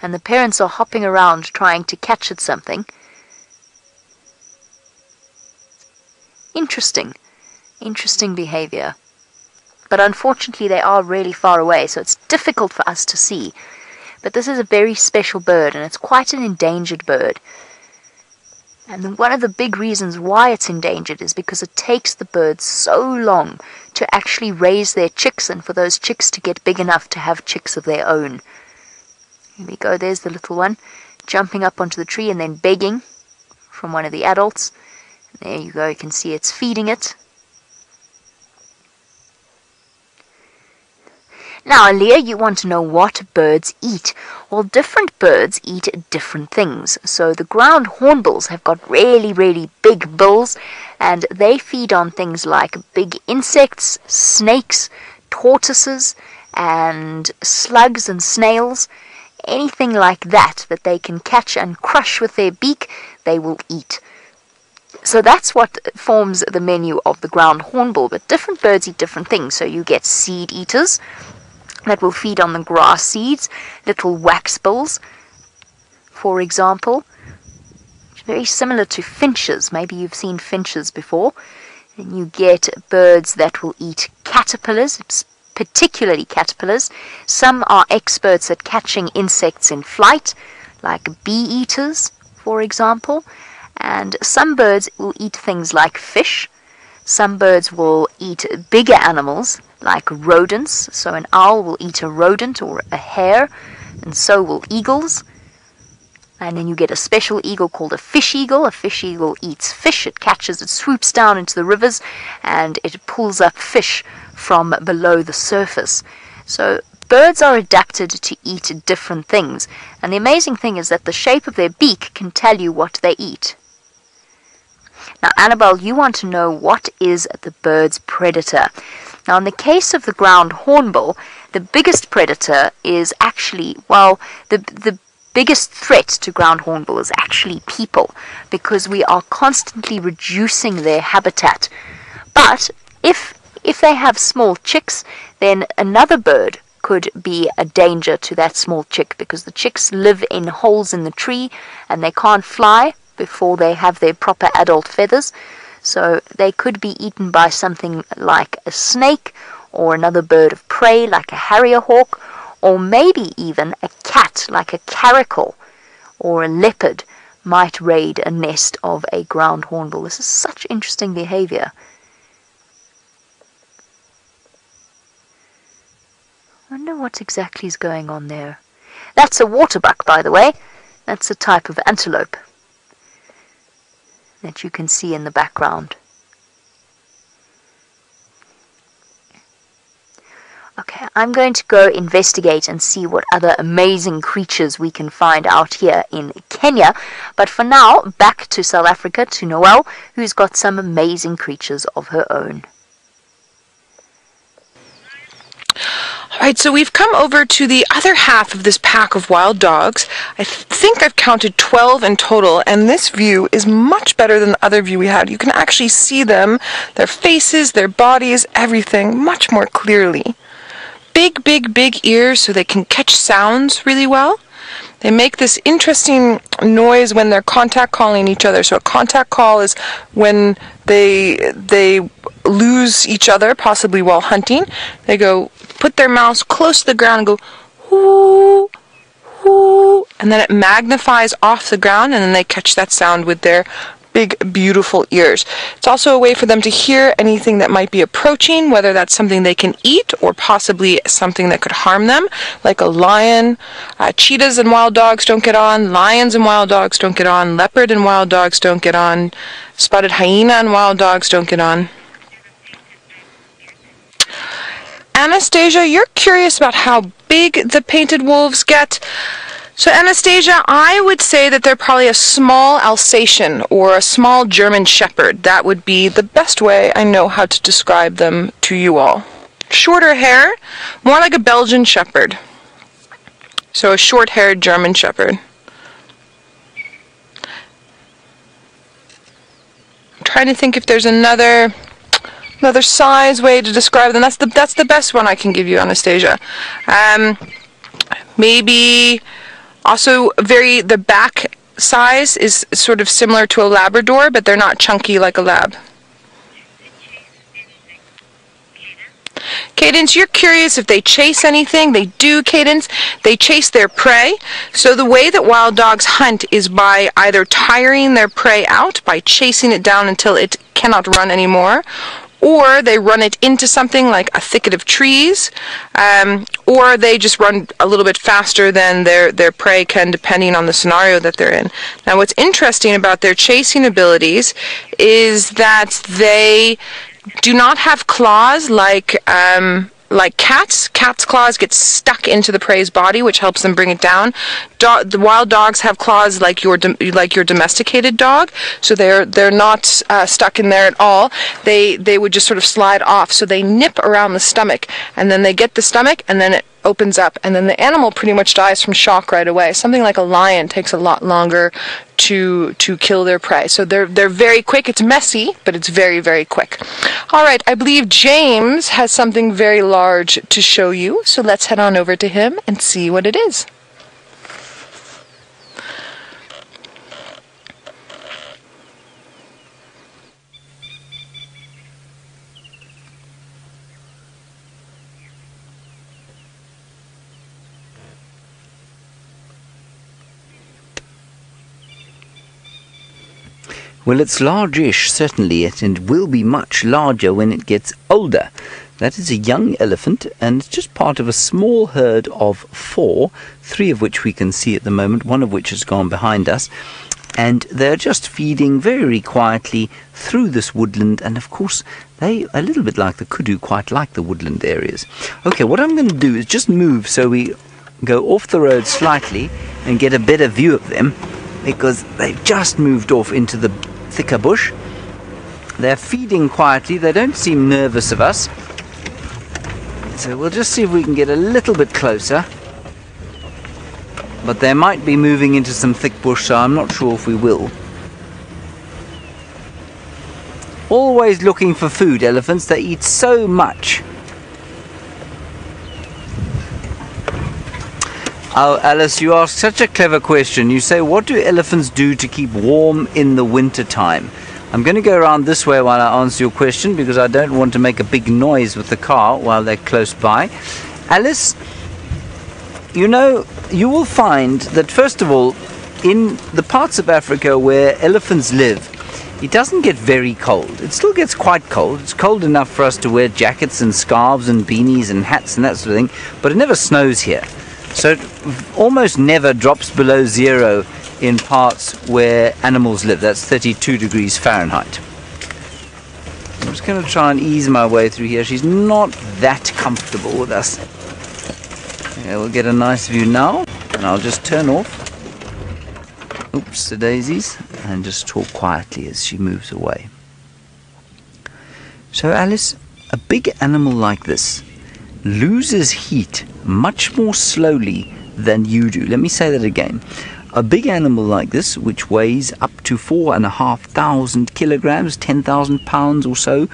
And the parents are hopping around trying to catch it something. Interesting behavior. But unfortunately they are really far away, so it's difficult for us to see. But this is a very special bird, and it's quite an endangered bird. And one of the big reasons why it's endangered is because it takes the birds so long to actually raise their chicks, and for those chicks to get big enough to have chicks of their own. Here we go, there's the little one, jumping up onto the tree and then begging from one of the adults. There you go, you can see it's feeding it. Now, Aaliyah, you want to know what birds eat. Well, different birds eat different things. So the ground hornbills have got really, really big bills, and they feed on things like big insects, snakes, tortoises, and slugs and snails. Anything like that they can catch and crush with their beak, they will eat. So that's what forms the menu of the ground hornbill, but different birds eat different things. So you get seed eaters that will feed on the grass seeds, little waxbills, for example. Very similar to finches. Maybe you've seen finches before. And you get birds that will eat caterpillars, particularly caterpillars. Some are experts at catching insects in flight, like bee eaters, for example. And some birds will eat things like fish. Some birds will eat bigger animals, like rodents. So an owl will eat a rodent or a hare, and so will eagles. And then you get a special eagle called a fish eagle. A fish eagle eats fish. It catches, it swoops down into the rivers, and it pulls up fish from below the surface. So birds are adapted to eat different things. And the amazing thing is that the shape of their beak can tell you what they eat. Now, Annabelle, you want to know what is the bird's predator. Now, in the case of the ground hornbill, the biggest predator is actually, well, the biggest threat to ground hornbill is actually people, because we are constantly reducing their habitat. But if they have small chicks, then another bird could be a danger to that small chick, because the chicks live in holes in the tree and they can't fly before they have their proper adult feathers. So they could be eaten by something like a snake or another bird of prey like a harrier hawk, or maybe even a cat like a caracal or a leopard might raid a nest of a ground hornbill. This is such interesting behavior. I wonder what exactly is going on there. That's a waterbuck, by the way. That's a type of antelope that you can see in the background. Okay, I'm going to go investigate and see what other amazing creatures we can find out here in Kenya. But for now, back to South Africa, to Noelle, who's got some amazing creatures of her own. Alright, so we've come over to the other half of this pack of wild dogs. I think I've counted 12 in total, and this view is much better than the other view we had. You can actually see them, their faces, their bodies, everything, much more clearly. Big, big, big ears so they can catch sounds really well. They make this interesting noise when they're contact calling each other. So a contact call is when they lose each other, possibly while hunting. They go, put their mouths close to the ground and go, whoo, whoo, and then it magnifies off the ground, and then they catch that sound with their big, beautiful ears. It's also a way for them to hear anything that might be approaching, whether that's something they can eat or possibly something that could harm them, like a lion. Cheetahs and wild dogs don't get on. Lions and wild dogs don't get on. Leopard and wild dogs don't get on. Spotted hyena and wild dogs don't get on. Anastasia, you're curious about how big the painted wolves get. So Anastasia, I would say that they're probably a small Alsatian or a small German Shepherd. That would be the best way I know how to describe them to you all. Shorter hair, more like a Belgian Shepherd. So a short-haired German Shepherd. I'm trying to think if there's another size way to describe them. That's the best one I can give you, Anastasia. Maybe also the back size is sort of similar to a Labrador, but they're not chunky like a Lab. Cadence, you're curious if they chase anything. They do, Cadence. They chase their prey. So the way that wild dogs hunt is by either tiring their prey out, by chasing it down until it cannot run anymore, or they run it into something like a thicket of trees, or they just run a little bit faster than their prey can, depending on the scenario that they're in. Now, what's interesting about their chasing abilities is that they do not have claws like like cats. Cats' claws get stuck into the prey's body, which helps them bring it down. The wild dogs have claws like your domesticated dog, so they're not stuck in there at all. They would just sort of slide off, so they nip around the stomach, and then they get the stomach, and then it opens up, and then the animal pretty much dies from shock right away. Something like a lion takes a lot longer to kill their prey. So they're very quick. It's messy, but it's very, very quick. All right, I believe James has something very large to show you, so let's head on over to him and see what it is. Well, it's largish, certainly, and will be much larger when it gets older. That is a young elephant, and it's just part of a small herd of 4, 3 of which we can see at the moment, 1 of which has gone behind us. And they're just feeding very quietly through this woodland, and of course, they, a little bit like the kudu, quite like the woodland areas. Okay, what I'm going to do is just move so we go off the road slightly and get a better view of them, because they've just moved off into the thicker bush. They're feeding quietly. They don't seem nervous of us. So we'll just see if we can get a little bit closer. But they might be moving into some thick bush, so I'm not sure if we will. Always looking for food, elephants. They eat so much. Oh, Alice, you ask such a clever question. You say, what do elephants do to keep warm in the winter time? I'm going to go around this way while I answer your question, because I don't want to make a big noise with the car while they're close by. Alice, you know, you will find that, first of all, in the parts of Africa where elephants live, it doesn't get very cold. It still gets quite cold. It's cold enough for us to wear jackets and scarves and beanies and hats and that sort of thing, but it never snows here. So it almost never drops below 0 in parts where animals live. That's 32 degrees Fahrenheit. I'm just going to try and ease my way through here. She's not that comfortable with us. Okay, we'll get a nice view now, and I'll just turn off. Oops, the daisies, and just talk quietly as she moves away. So Alice, a big animal like this loses heat much more slowly than you do. Let me say that again. A big animal like this, which weighs up to 4,500 kilograms, 10,000 pounds or so,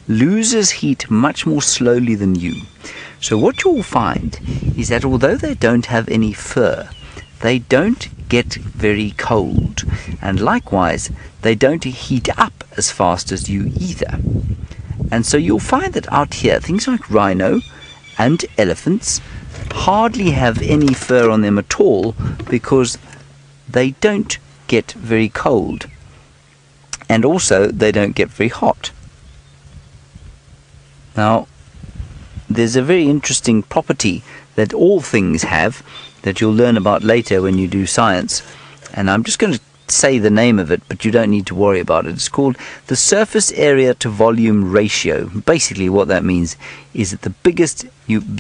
loses heat much more slowly than you. So what you'll find is that although they don't have any fur, they don't get very cold, and likewise they don't heat up as fast as you either. And so you'll find that out here things like rhino and elephants hardly have any fur on them at all, because they don't get very cold, and also they don't get very hot. Now, there's a very interesting property that all things have that you'll learn about later when you do science, and I'm just going to say the name of it, but you don't need to worry about it. It's called the surface area to volume ratio. Basically what that means is that the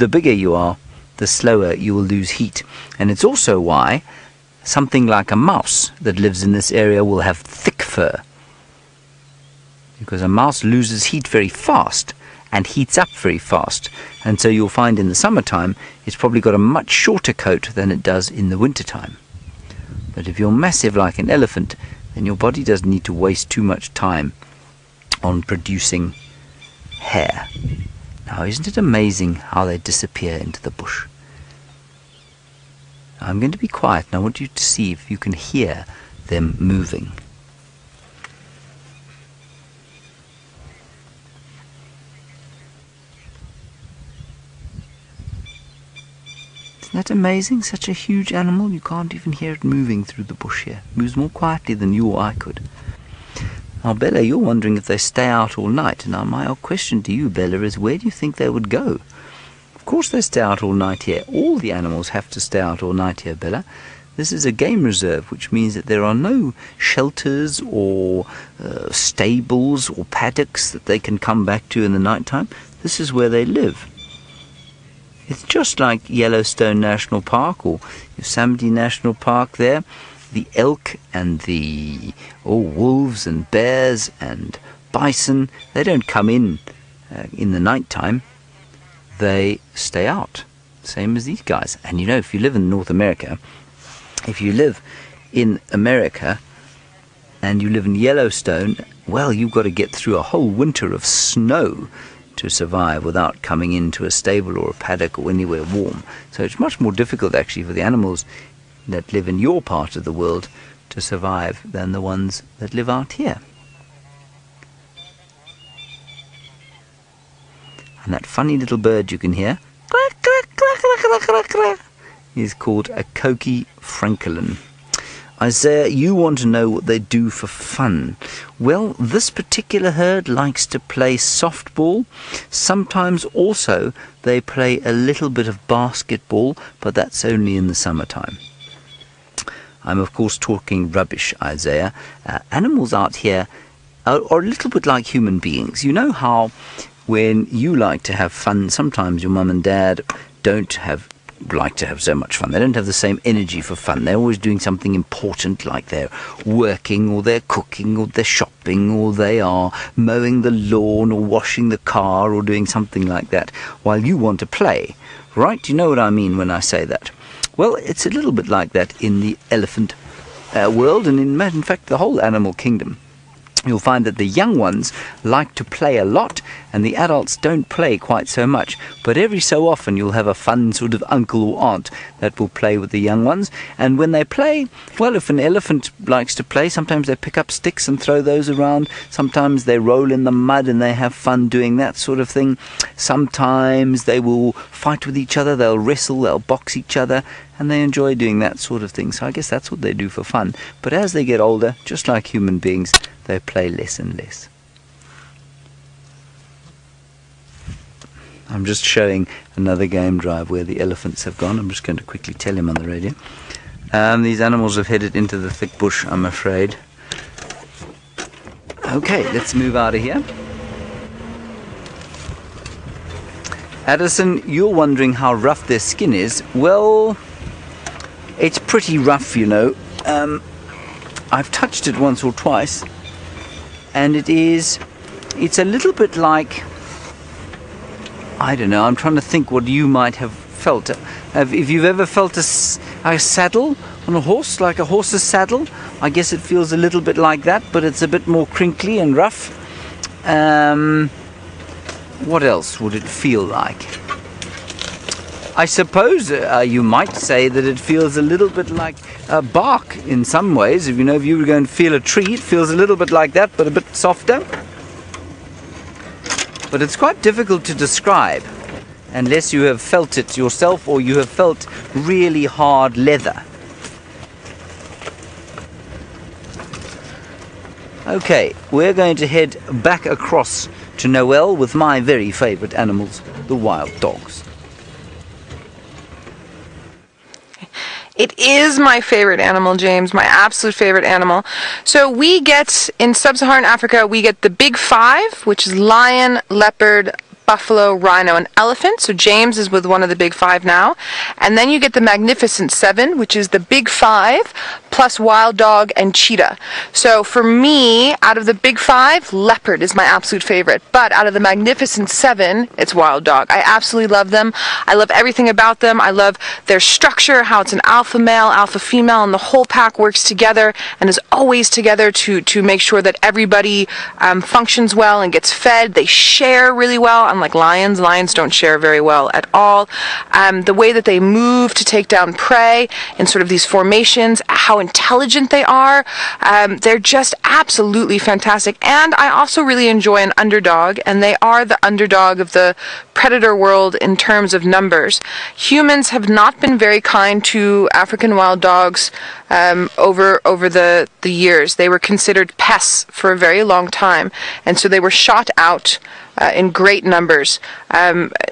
bigger you are, the slower you will lose heat. And it's also why something like a mouse that lives in this area will have thick fur, because a mouse loses heat very fast and heats up very fast, and so you'll find in the summertime it's probably got a much shorter coat than it does in the wintertime. But if you're massive like an elephant, then your body doesn't need to waste too much time on producing hair. Now, isn't it amazing how they disappear into the bush? Now, I'm going to be quiet, and I want you to see if you can hear them moving. Isn't that amazing? Such a huge animal, you can't even hear it moving through the bush here. It moves more quietly than you or I could. Now, Bella, you're wondering if they stay out all night. Now, my question to you, Bella, is where do you think they would go? Of course they stay out all night here. All the animals have to stay out all night here, Bella. This is a game reserve, which means that there are no shelters or stables or paddocks that they can come back to in the night time. This is where they live. It's just like Yellowstone National Park or Yosemite National Park there. The elk and the wolves and bears and bison, they don't come in the night time. They stay out, same as these guys. And you know, if you live in North America, if you live in America and you live in Yellowstone, well, you've got to get through a whole winter of snow to survive without coming into a stable or a paddock or anywhere warm. So it's much more difficult actually for the animals that live in your part of the world to survive than the ones that live out here. And that funny little bird you can hear is called a coqui francolin. Isaiah, you want to know what they do for fun. Well, this particular herd likes to play softball. Sometimes also they play a little bit of basketball, but that's only in the summertime. I'm of course talking rubbish, Isaiah. Animals out here are a little bit like human beings. You know how when you like to have fun, sometimes your mum and dad don't like to have so much fun. They don't have the same energy for fun. They're always doing something important, like they're working or they're cooking or they're shopping or they are mowing the lawn or washing the car or doing something like that, while you want to play. Right? Do you know what I mean when I say that? Well, it's a little bit like that in the elephant world, and in fact the whole animal kingdom. You'll find that the young ones like to play a lot and the adults don't play quite so much. But every so often you'll have a fun sort of uncle or aunt that will play with the young ones. And when they play, well, if an elephant likes to play, sometimes they pick up sticks and throw those around. Sometimes they roll in the mud and they have fun doing that sort of thing. Sometimes they will fight with each other, they'll wrestle, they'll box each other, and they enjoy doing that sort of thing. So I guess that's what they do for fun. But as they get older, just like human beings, they play less and less. I'm just showing another game drive where the elephants have gone. I'm just going to quickly tell him on the radio. These animals have headed into the thick bush, I'm afraid. Okay, let's move out of here. Addison, you're wondering how rough their skin is. Well, it's pretty rough, you know. I've touched it once or twice, and it's a little bit like, I don't know, I'm trying to think what you might have felt. If you've ever felt a saddle on a horse, like a horse's saddle, I guess it feels a little bit like that, but it's a bit more crinkly and rough. What else would it feel like? I suppose you might say that it feels a little bit like bark in some ways. If you were going to feel a tree, it feels a little bit like that, but a bit softer. But it's quite difficult to describe unless you have felt it yourself or you have felt really hard leather. Okay, we're going to head back across to Noel with my very favourite animals, the wild dogs. It is my favorite animal, James, my absolute favorite animal. So we get, in sub-Saharan Africa, we get the big five, which is lion, leopard, buffalo, rhino, and elephant. So James is with one of the big five now. And then you get the magnificent seven, which is the big five, plus wild dog and cheetah. So for me, out of the big five, leopard is my absolute favorite. But out of the magnificent seven, it's wild dog. I absolutely love them. I love everything about them. I love their structure, how it's an alpha male, alpha female, and the whole pack works together and is always together to make sure that everybody functions well and gets fed. They share really well, unlike lions. Lions don't share very well at all. The way that they move to take down prey in sort of these formations, how intelligent they are, they're just absolutely fantastic. And I also really enjoy an underdog, and they are the underdog of the predator world in terms of numbers. Humans have not been very kind to African wild dogs over the years. They were considered pests for a very long time, and so they were shot out in great numbers,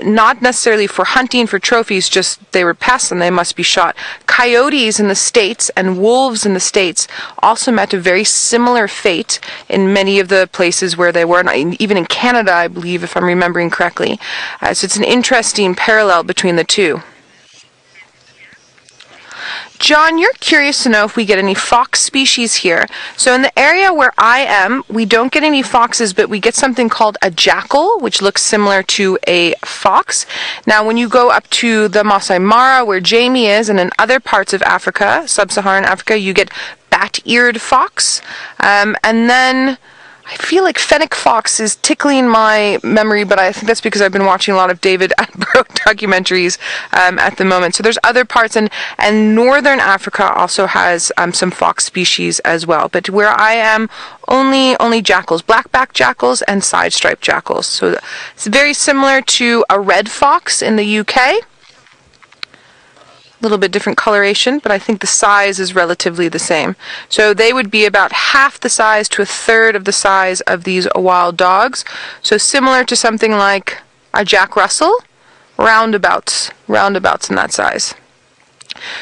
not necessarily for hunting, for trophies, just they were pests and they must be shot. coyotes in the States and wolves in the States also met a very similar fate in many of the places where they were, and even in Canada, I believe, if I'm remembering correctly. So it's an interesting parallel between the two. John, you're curious to know if we get any fox species here. So in the area where I am, we don't get any foxes, but we get something called a jackal, which looks similar to a fox. Now, when you go up to the Masai Mara, where Jamie is, and in other parts of Africa, sub-Saharan Africa, you get bat-eared fox. And then I feel like fennec fox is tickling my memory, but I think that's because I've been watching a lot of David Attenborough documentaries at the moment. So there's other parts, and northern Africa also has some fox species as well. But where I am, only jackals, black-backed jackals and side-striped jackals. So it's very similar to a red fox in the UK. Little bit different coloration, but I think the size is relatively the same. So they would be about half the size to a third of the size of these wild dogs. So similar to something like a Jack Russell, roundabouts in that size.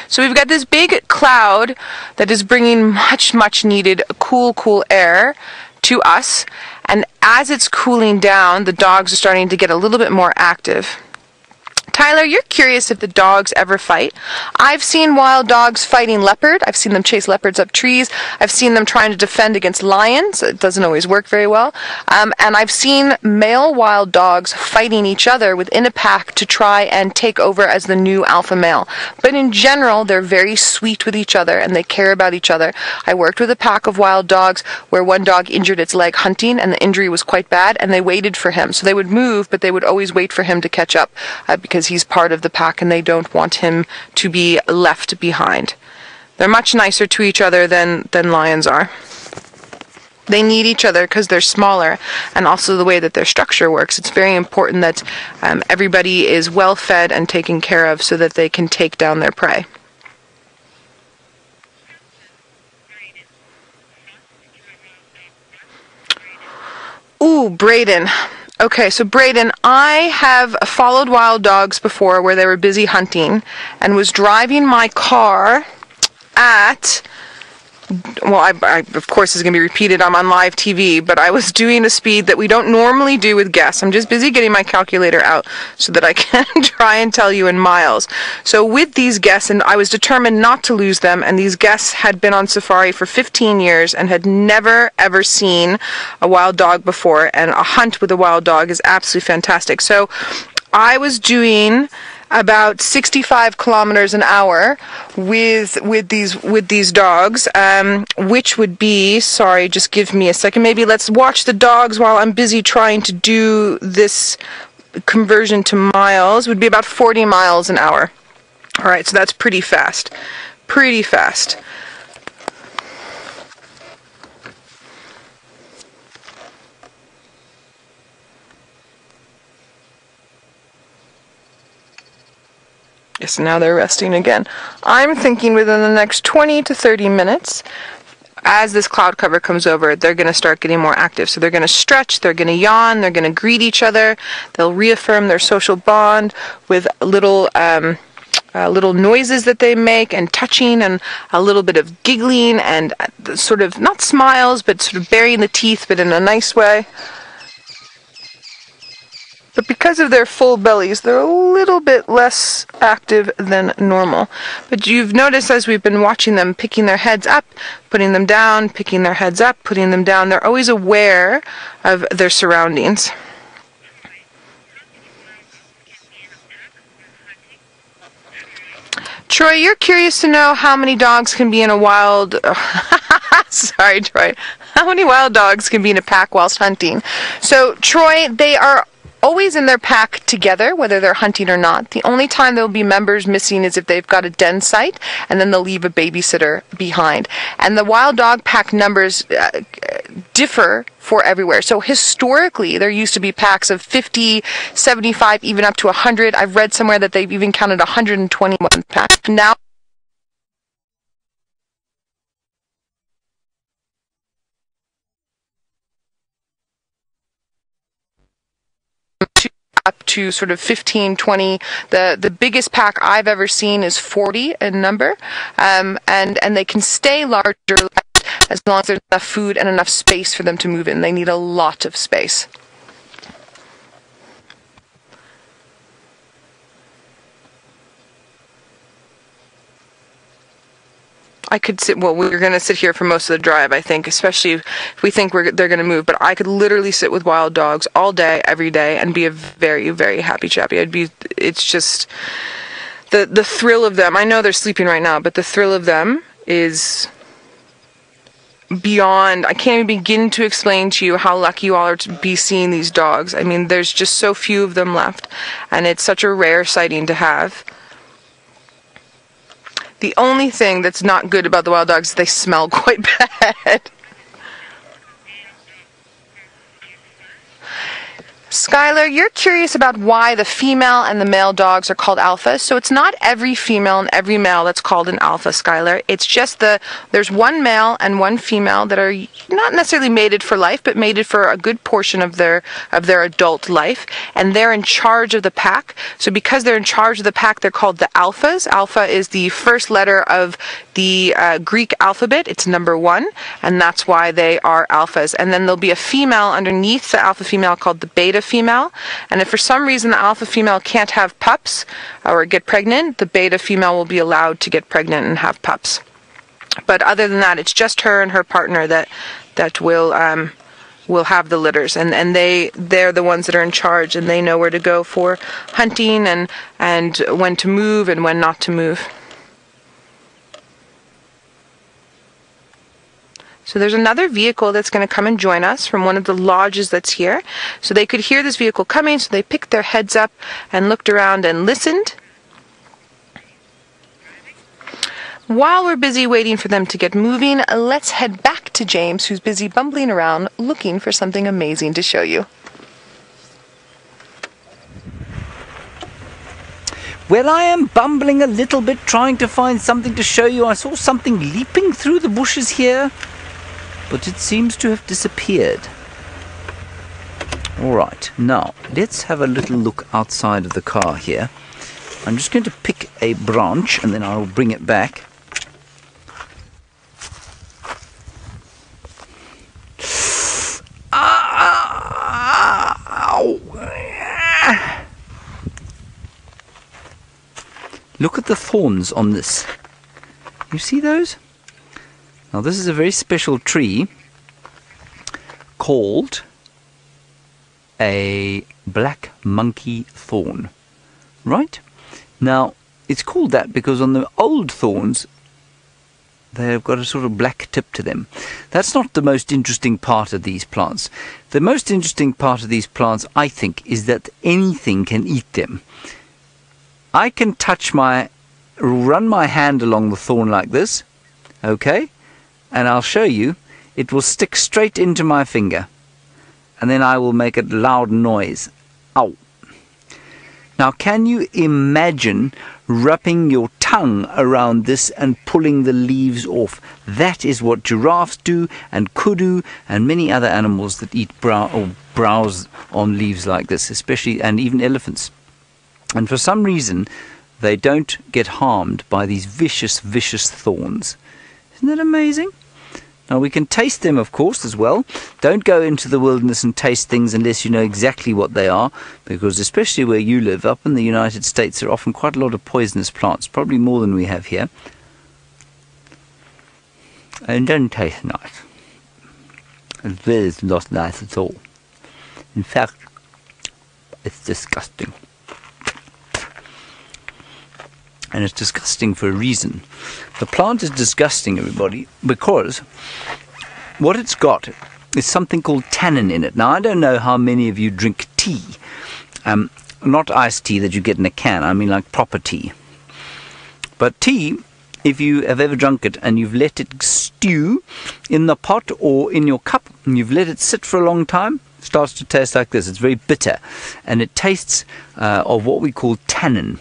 So we've got this big cloud that is bringing much needed cool air to us, and as it's cooling down, the dogs are starting to get a little bit more active. Tyler, you're curious if the dogs ever fight. I've seen wild dogs fighting leopard. I've seen them chase leopards up trees. I've seen them trying to defend against lions. It doesn't always work very well. And I've seen male wild dogs fighting each other within a pack to try and take over as the new alpha male. But in general, they're very sweet with each other and they care about each other. I worked with a pack of wild dogs where one dog injured its leg hunting and the injury was quite bad, and they waited for him. So they would move, but they would always wait for him to catch up because he's part of the pack and they don't want him to be left behind. They're much nicer to each other than lions are. They need each other because they're smaller, and also the way that their structure works. It's very important that everybody is well fed and taken care of so that they can take down their prey. Ooh, Braden. Okay, so Braden, I have followed wild dogs before where they were busy hunting and was driving my car at, well, I of course, is going to be repeated. I'm on live TV, but I was doing a speed that we don't normally do with guests. I'm just busy getting my calculator out so that I can try and tell you in miles. So with these guests, and I was determined not to lose them, and these guests had been on safari for 15 years and had never, ever seen a wild dog before, and a hunt with a wild dog is absolutely fantastic. So I was doing about 65 kilometers an hour with these dogs, which would be, sorry, just give me a second. Maybe let's watch the dogs while I'm busy trying to do this conversion to miles. Would be about 40 miles an hour. All right, so that's pretty fast. Pretty fast. Yes, now they're resting again. I'm thinking within the next 20 to 30 minutes, as this cloud cover comes over, they're going to start getting more active. So they're going to stretch, they're going to yawn, they're going to greet each other, they'll reaffirm their social bond with little noises that they make, and touching, and a little bit of giggling, and sort of, not smiles, but sort of baring the teeth, but in a nice way. But because of their full bellies, they're a little bit less active than normal. But you've noticed as we've been watching them picking their heads up, putting them down, picking their heads up, putting them down, they're always aware of their surroundings. Troy, you're curious to know how many dogs can be in a wild... Sorry, Troy. How many wild dogs can be in a pack whilst hunting? So, Troy, they are always in their pack together, whether they're hunting or not. The only time there'll be members missing is if they've got a den site, and then they'll leave a babysitter behind. And the wild dog pack numbers differ for everywhere. So historically, there used to be packs of 50, 75, even up to 100. I've read somewhere that they've even counted 121 packs. Now, up to sort of 15, 20. The biggest pack I've ever seen is 40 in number, and they can stay larger as long as there's enough food and enough space for them to move in. They need a lot of space. I could sit, well, we're going to sit here for most of the drive, I think, especially if we think they're going to move, but I could literally sit with wild dogs all day, every day, and be a very, very happy chappy. It's just, the thrill of them, I know they're sleeping right now, but the thrill of them is beyond, I can't even begin to explain to you how lucky you all are to be seeing these dogs. I mean, there's just so few of them left, and it's such a rare sighting to have. The only thing that's not good about the wild dogs is they smell quite bad. Skylar, you're curious about why the female and the male dogs are called alphas. So it's not every female and every male that's called an alpha, Skylar. It's just there's one male and one female that are not necessarily mated for life, but mated for a good portion of their adult life, and they're in charge of the pack. So because they're in charge of the pack, they're called the alphas. Alpha is the first letter of the Greek alphabet. It's number 1, and that's why they are alphas. And then there'll be a female underneath the alpha female called the beta female, and if for some reason the alpha female can't have pups or get pregnant, the beta female will be allowed to get pregnant and have pups. But other than that, it's just her and her partner that will have the litters, and they're the ones that are in charge, and they know where to go for hunting and when to move and when not to move. So there's another vehicle that's going to come and join us from one of the lodges that's here. So they could hear this vehicle coming, so they picked their heads up and looked around and listened. While we're busy waiting for them to get moving, let's head back to James, who's busy bumbling around looking for something amazing to show you. Well, I am bumbling a little bit trying to find something to show you. I saw something leaping through the bushes here, but it seems to have disappeared. Alright, now let's have a little look outside of the car here. I'm just going to pick a branch and then I'll bring it back. Look at the thorns on this. You see those? Now this is a very special tree called a black monkey thorn. Right? Now, it's called that because on the old thorns they've got a sort of black tip to them. That's not the most interesting part of these plants. The most interesting part of these plants, I think, is that anything can eat them. I can run my hand along the thorn like this, okay, and I'll show you, it will stick straight into my finger, and then I will make a loud noise. Ow. Now, can you imagine wrapping your tongue around this and pulling the leaves off? That is what giraffes do, and kudu, and many other animals that eat browse on leaves like this, especially, and even elephants. And for some reason, they don't get harmed by these vicious, vicious thorns. Isn't that amazing? Now, we can taste them, of course, as well. Don't go into the wilderness and taste things unless you know exactly what they are, because especially where you live, up in the United States, there are often quite a lot of poisonous plants, probably more than we have here. And it doesn't taste nice. It really is not nice at all. In fact, it's disgusting. And it's disgusting for a reason. The plant is disgusting, everybody, because what it's got is something called tannin in it. Now, I don't know how many of you drink tea. Not iced tea that you get in a can. I mean like proper tea. But tea, if you have ever drunk it and you've let it stew in the pot or in your cup, and you've let it sit for a long time, it starts to taste like this. It's very bitter. And it tastes of what we call tannin.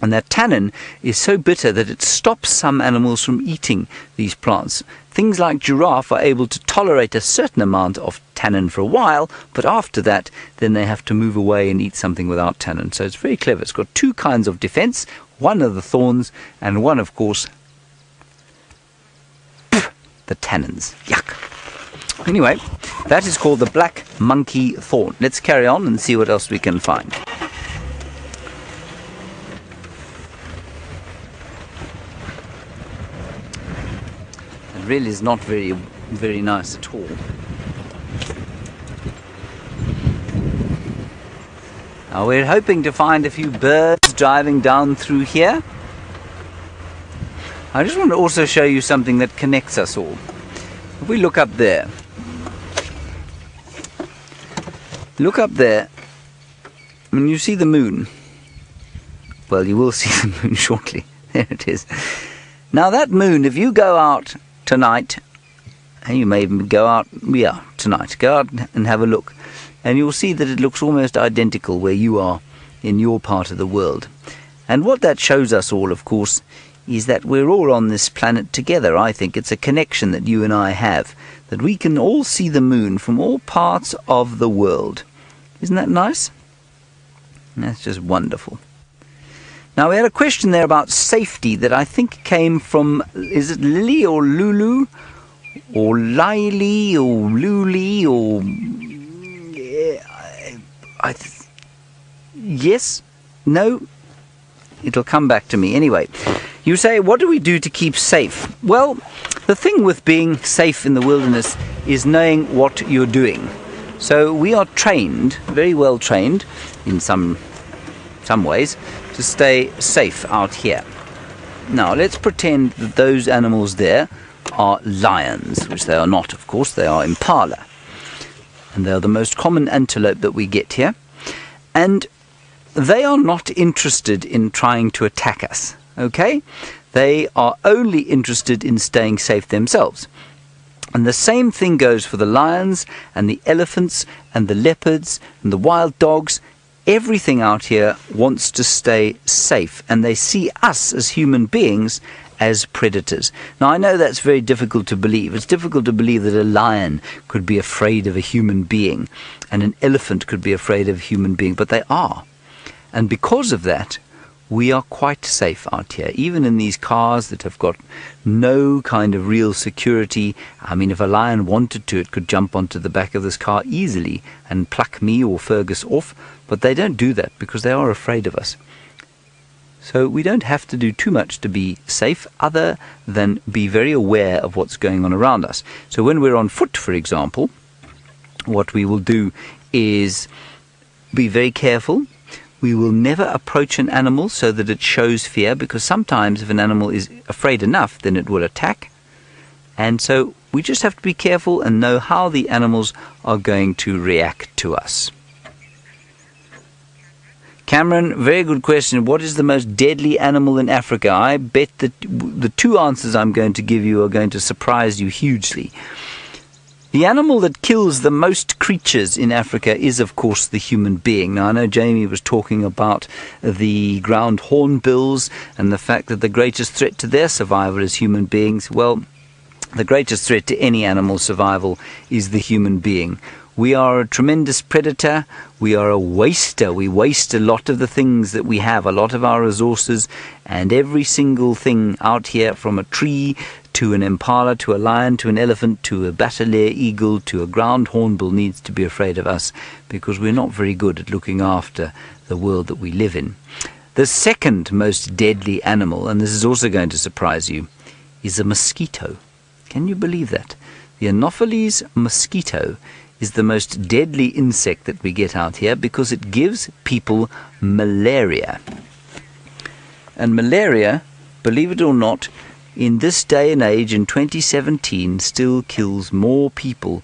And that tannin is so bitter that it stops some animals from eating these plants. Things like giraffe are able to tolerate a certain amount of tannin for a while, but after that, then they have to move away and eat something without tannin. So it's very clever. It's got two kinds of defense. One are the thorns, and one, of course, the tannins. Yuck. Anyway, that is called the black monkey thorn. Let's carry on and see what else we can find. It really is not very nice at all. Now we're hoping to find a few birds driving down through here. I just want to also show you something that connects us all. If we look up there, and you see the moon. Well, you will see the moon shortly. There it is. Now that moon, if you go out tonight, and you may even go out, tonight, go out and have a look, and you'll see that it looks almost identical where you are in your part of the world. And what that shows us all, of course, is that we're all on this planet together. I think it's a connection that you and I have, that we can all see the moon from all parts of the world. Isn't that nice? That's just wonderful. Now, we had a question there about safety that I think came from, is it Lily or Lulu? Or Lily or Luli or... yes? No? It'll come back to me. Anyway, you say, what do we do to keep safe? Well, the thing with being safe in the wilderness is knowing what you're doing. So we are trained, very well trained, in some ways, to stay safe out here. Now, let's pretend that those animals there are lions, which they are not, of course. They are impala. And they are the most common antelope that we get here. And they are not interested in trying to attack us, okay? They are only interested in staying safe themselves. And the same thing goes for the lions and the elephants and the leopards and the wild dogs. Everything out here wants to stay safe, and they see us as human beings as predators. Now, I know that's very difficult to believe. It's difficult to believe that a lion could be afraid of a human being and an elephant could be afraid of a human being, but they are. And because of that, we are quite safe out here, even in these cars that have got no kind of real security. I mean, if a lion wanted to, it could jump onto the back of this car easily and pluck me or Fergus off, but they don't do that because they are afraid of us. So we don't have to do too much to be safe other than be very aware of what's going on around us. So when we're on foot, for example, what we will do is be very careful. We will never approach an animal so that it shows fear, because sometimes if an animal is afraid enough, then it will attack. And so we just have to be careful and know how the animals are going to react to us. Cameron, very good question. What is the most deadly animal in Africa? I bet that the two answers I'm going to give you are going to surprise you hugely. The animal that kills the most creatures in Africa is, of course, the human being. Now, I know Jamie was talking about the ground hornbills and the fact that the greatest threat to their survival is human beings. Well, the greatest threat to any animal's survival is the human being. We are a tremendous predator. We are a waster. We waste a lot of the things that we have, a lot of our resources, and every single thing out here, from a tree to an impala, to a lion, to an elephant, to a bateleur eagle, to a ground hornbill, needs to be afraid of us because we're not very good at looking after the world that we live in. The second most deadly animal, and this is also going to surprise you, is a mosquito. Can you believe that? The Anopheles mosquito is the most deadly insect that we get out here because it gives people malaria. And malaria, believe it or not, in this day and age, in 2017, still kills more people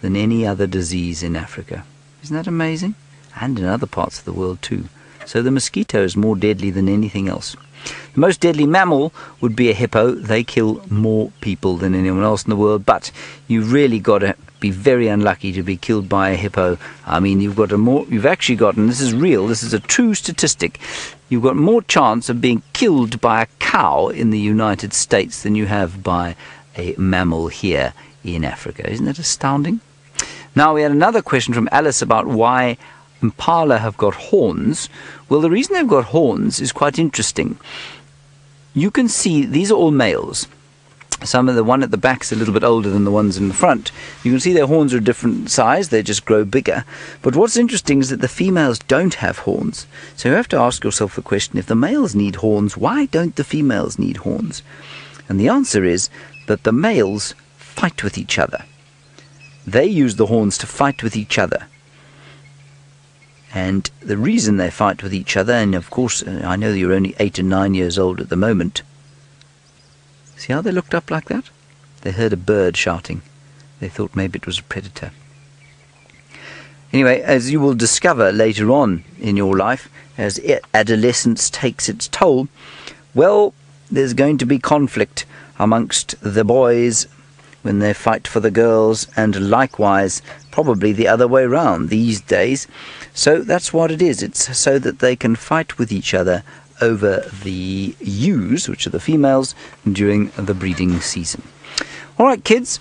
than any other disease in Africa. Isn't that amazing? And in other parts of the world too. So the mosquito is more deadly than anything else. The most deadly mammal would be a hippo. They kill more people than anyone else in the world, but you really got to be very unlucky to be killed by a hippo. I mean, you've actually got, and this is real, this is a true statistic, you've got more chance of being killed by a cow in the United States than you have by a mammal here in Africa. Isn't that astounding? Now, we had another question from Alice about why impala have got horns. Well, the reason they've got horns is quite interesting. You can see, these are all males. Some of the one at the back is a little bit older than the ones in the front. You can see their horns are a different size, they just grow bigger. But what's interesting is that the females don't have horns. So you have to ask yourself the question, if the males need horns, why don't the females need horns? And the answer is that the males fight with each other. They use the horns to fight with each other. And the reason they fight with each other, and of course, I know you're only 8 and 9 years old at the moment. See how they looked up like that? They heard a bird shouting. They thought maybe it was a predator. Anyway, as you will discover later on in your life, as adolescence takes its toll, well, there's going to be conflict amongst the boys when they fight for the girls, and likewise probably the other way round these days. So that's what it is. It's so that they can fight with each other over the ewes, which are the females, during the breeding season. All right, kids,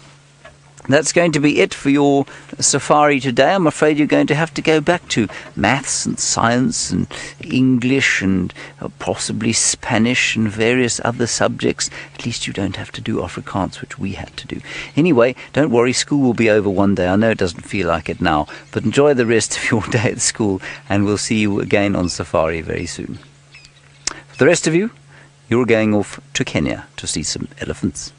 that's going to be it for your safari today. I'm afraid you're going to have to go back to maths and science and English and possibly Spanish and various other subjects. At least you don't have to do Afrikaans, which we had to do. Anyway, don't worry, school will be over one day. I know it doesn't feel like it now, but enjoy the rest of your day at school, and we'll see you again on safari very soon. For the rest of you, you're going off to Kenya to see some elephants.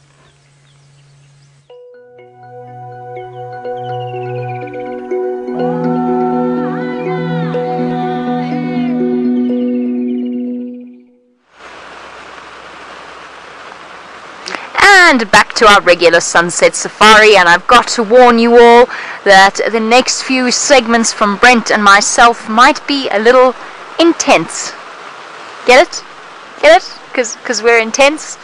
And back to our regular sunset safari, and I've got to warn you all that the next few segments from Brent and myself might be a little intense. Get it? Get it? Because we're intense?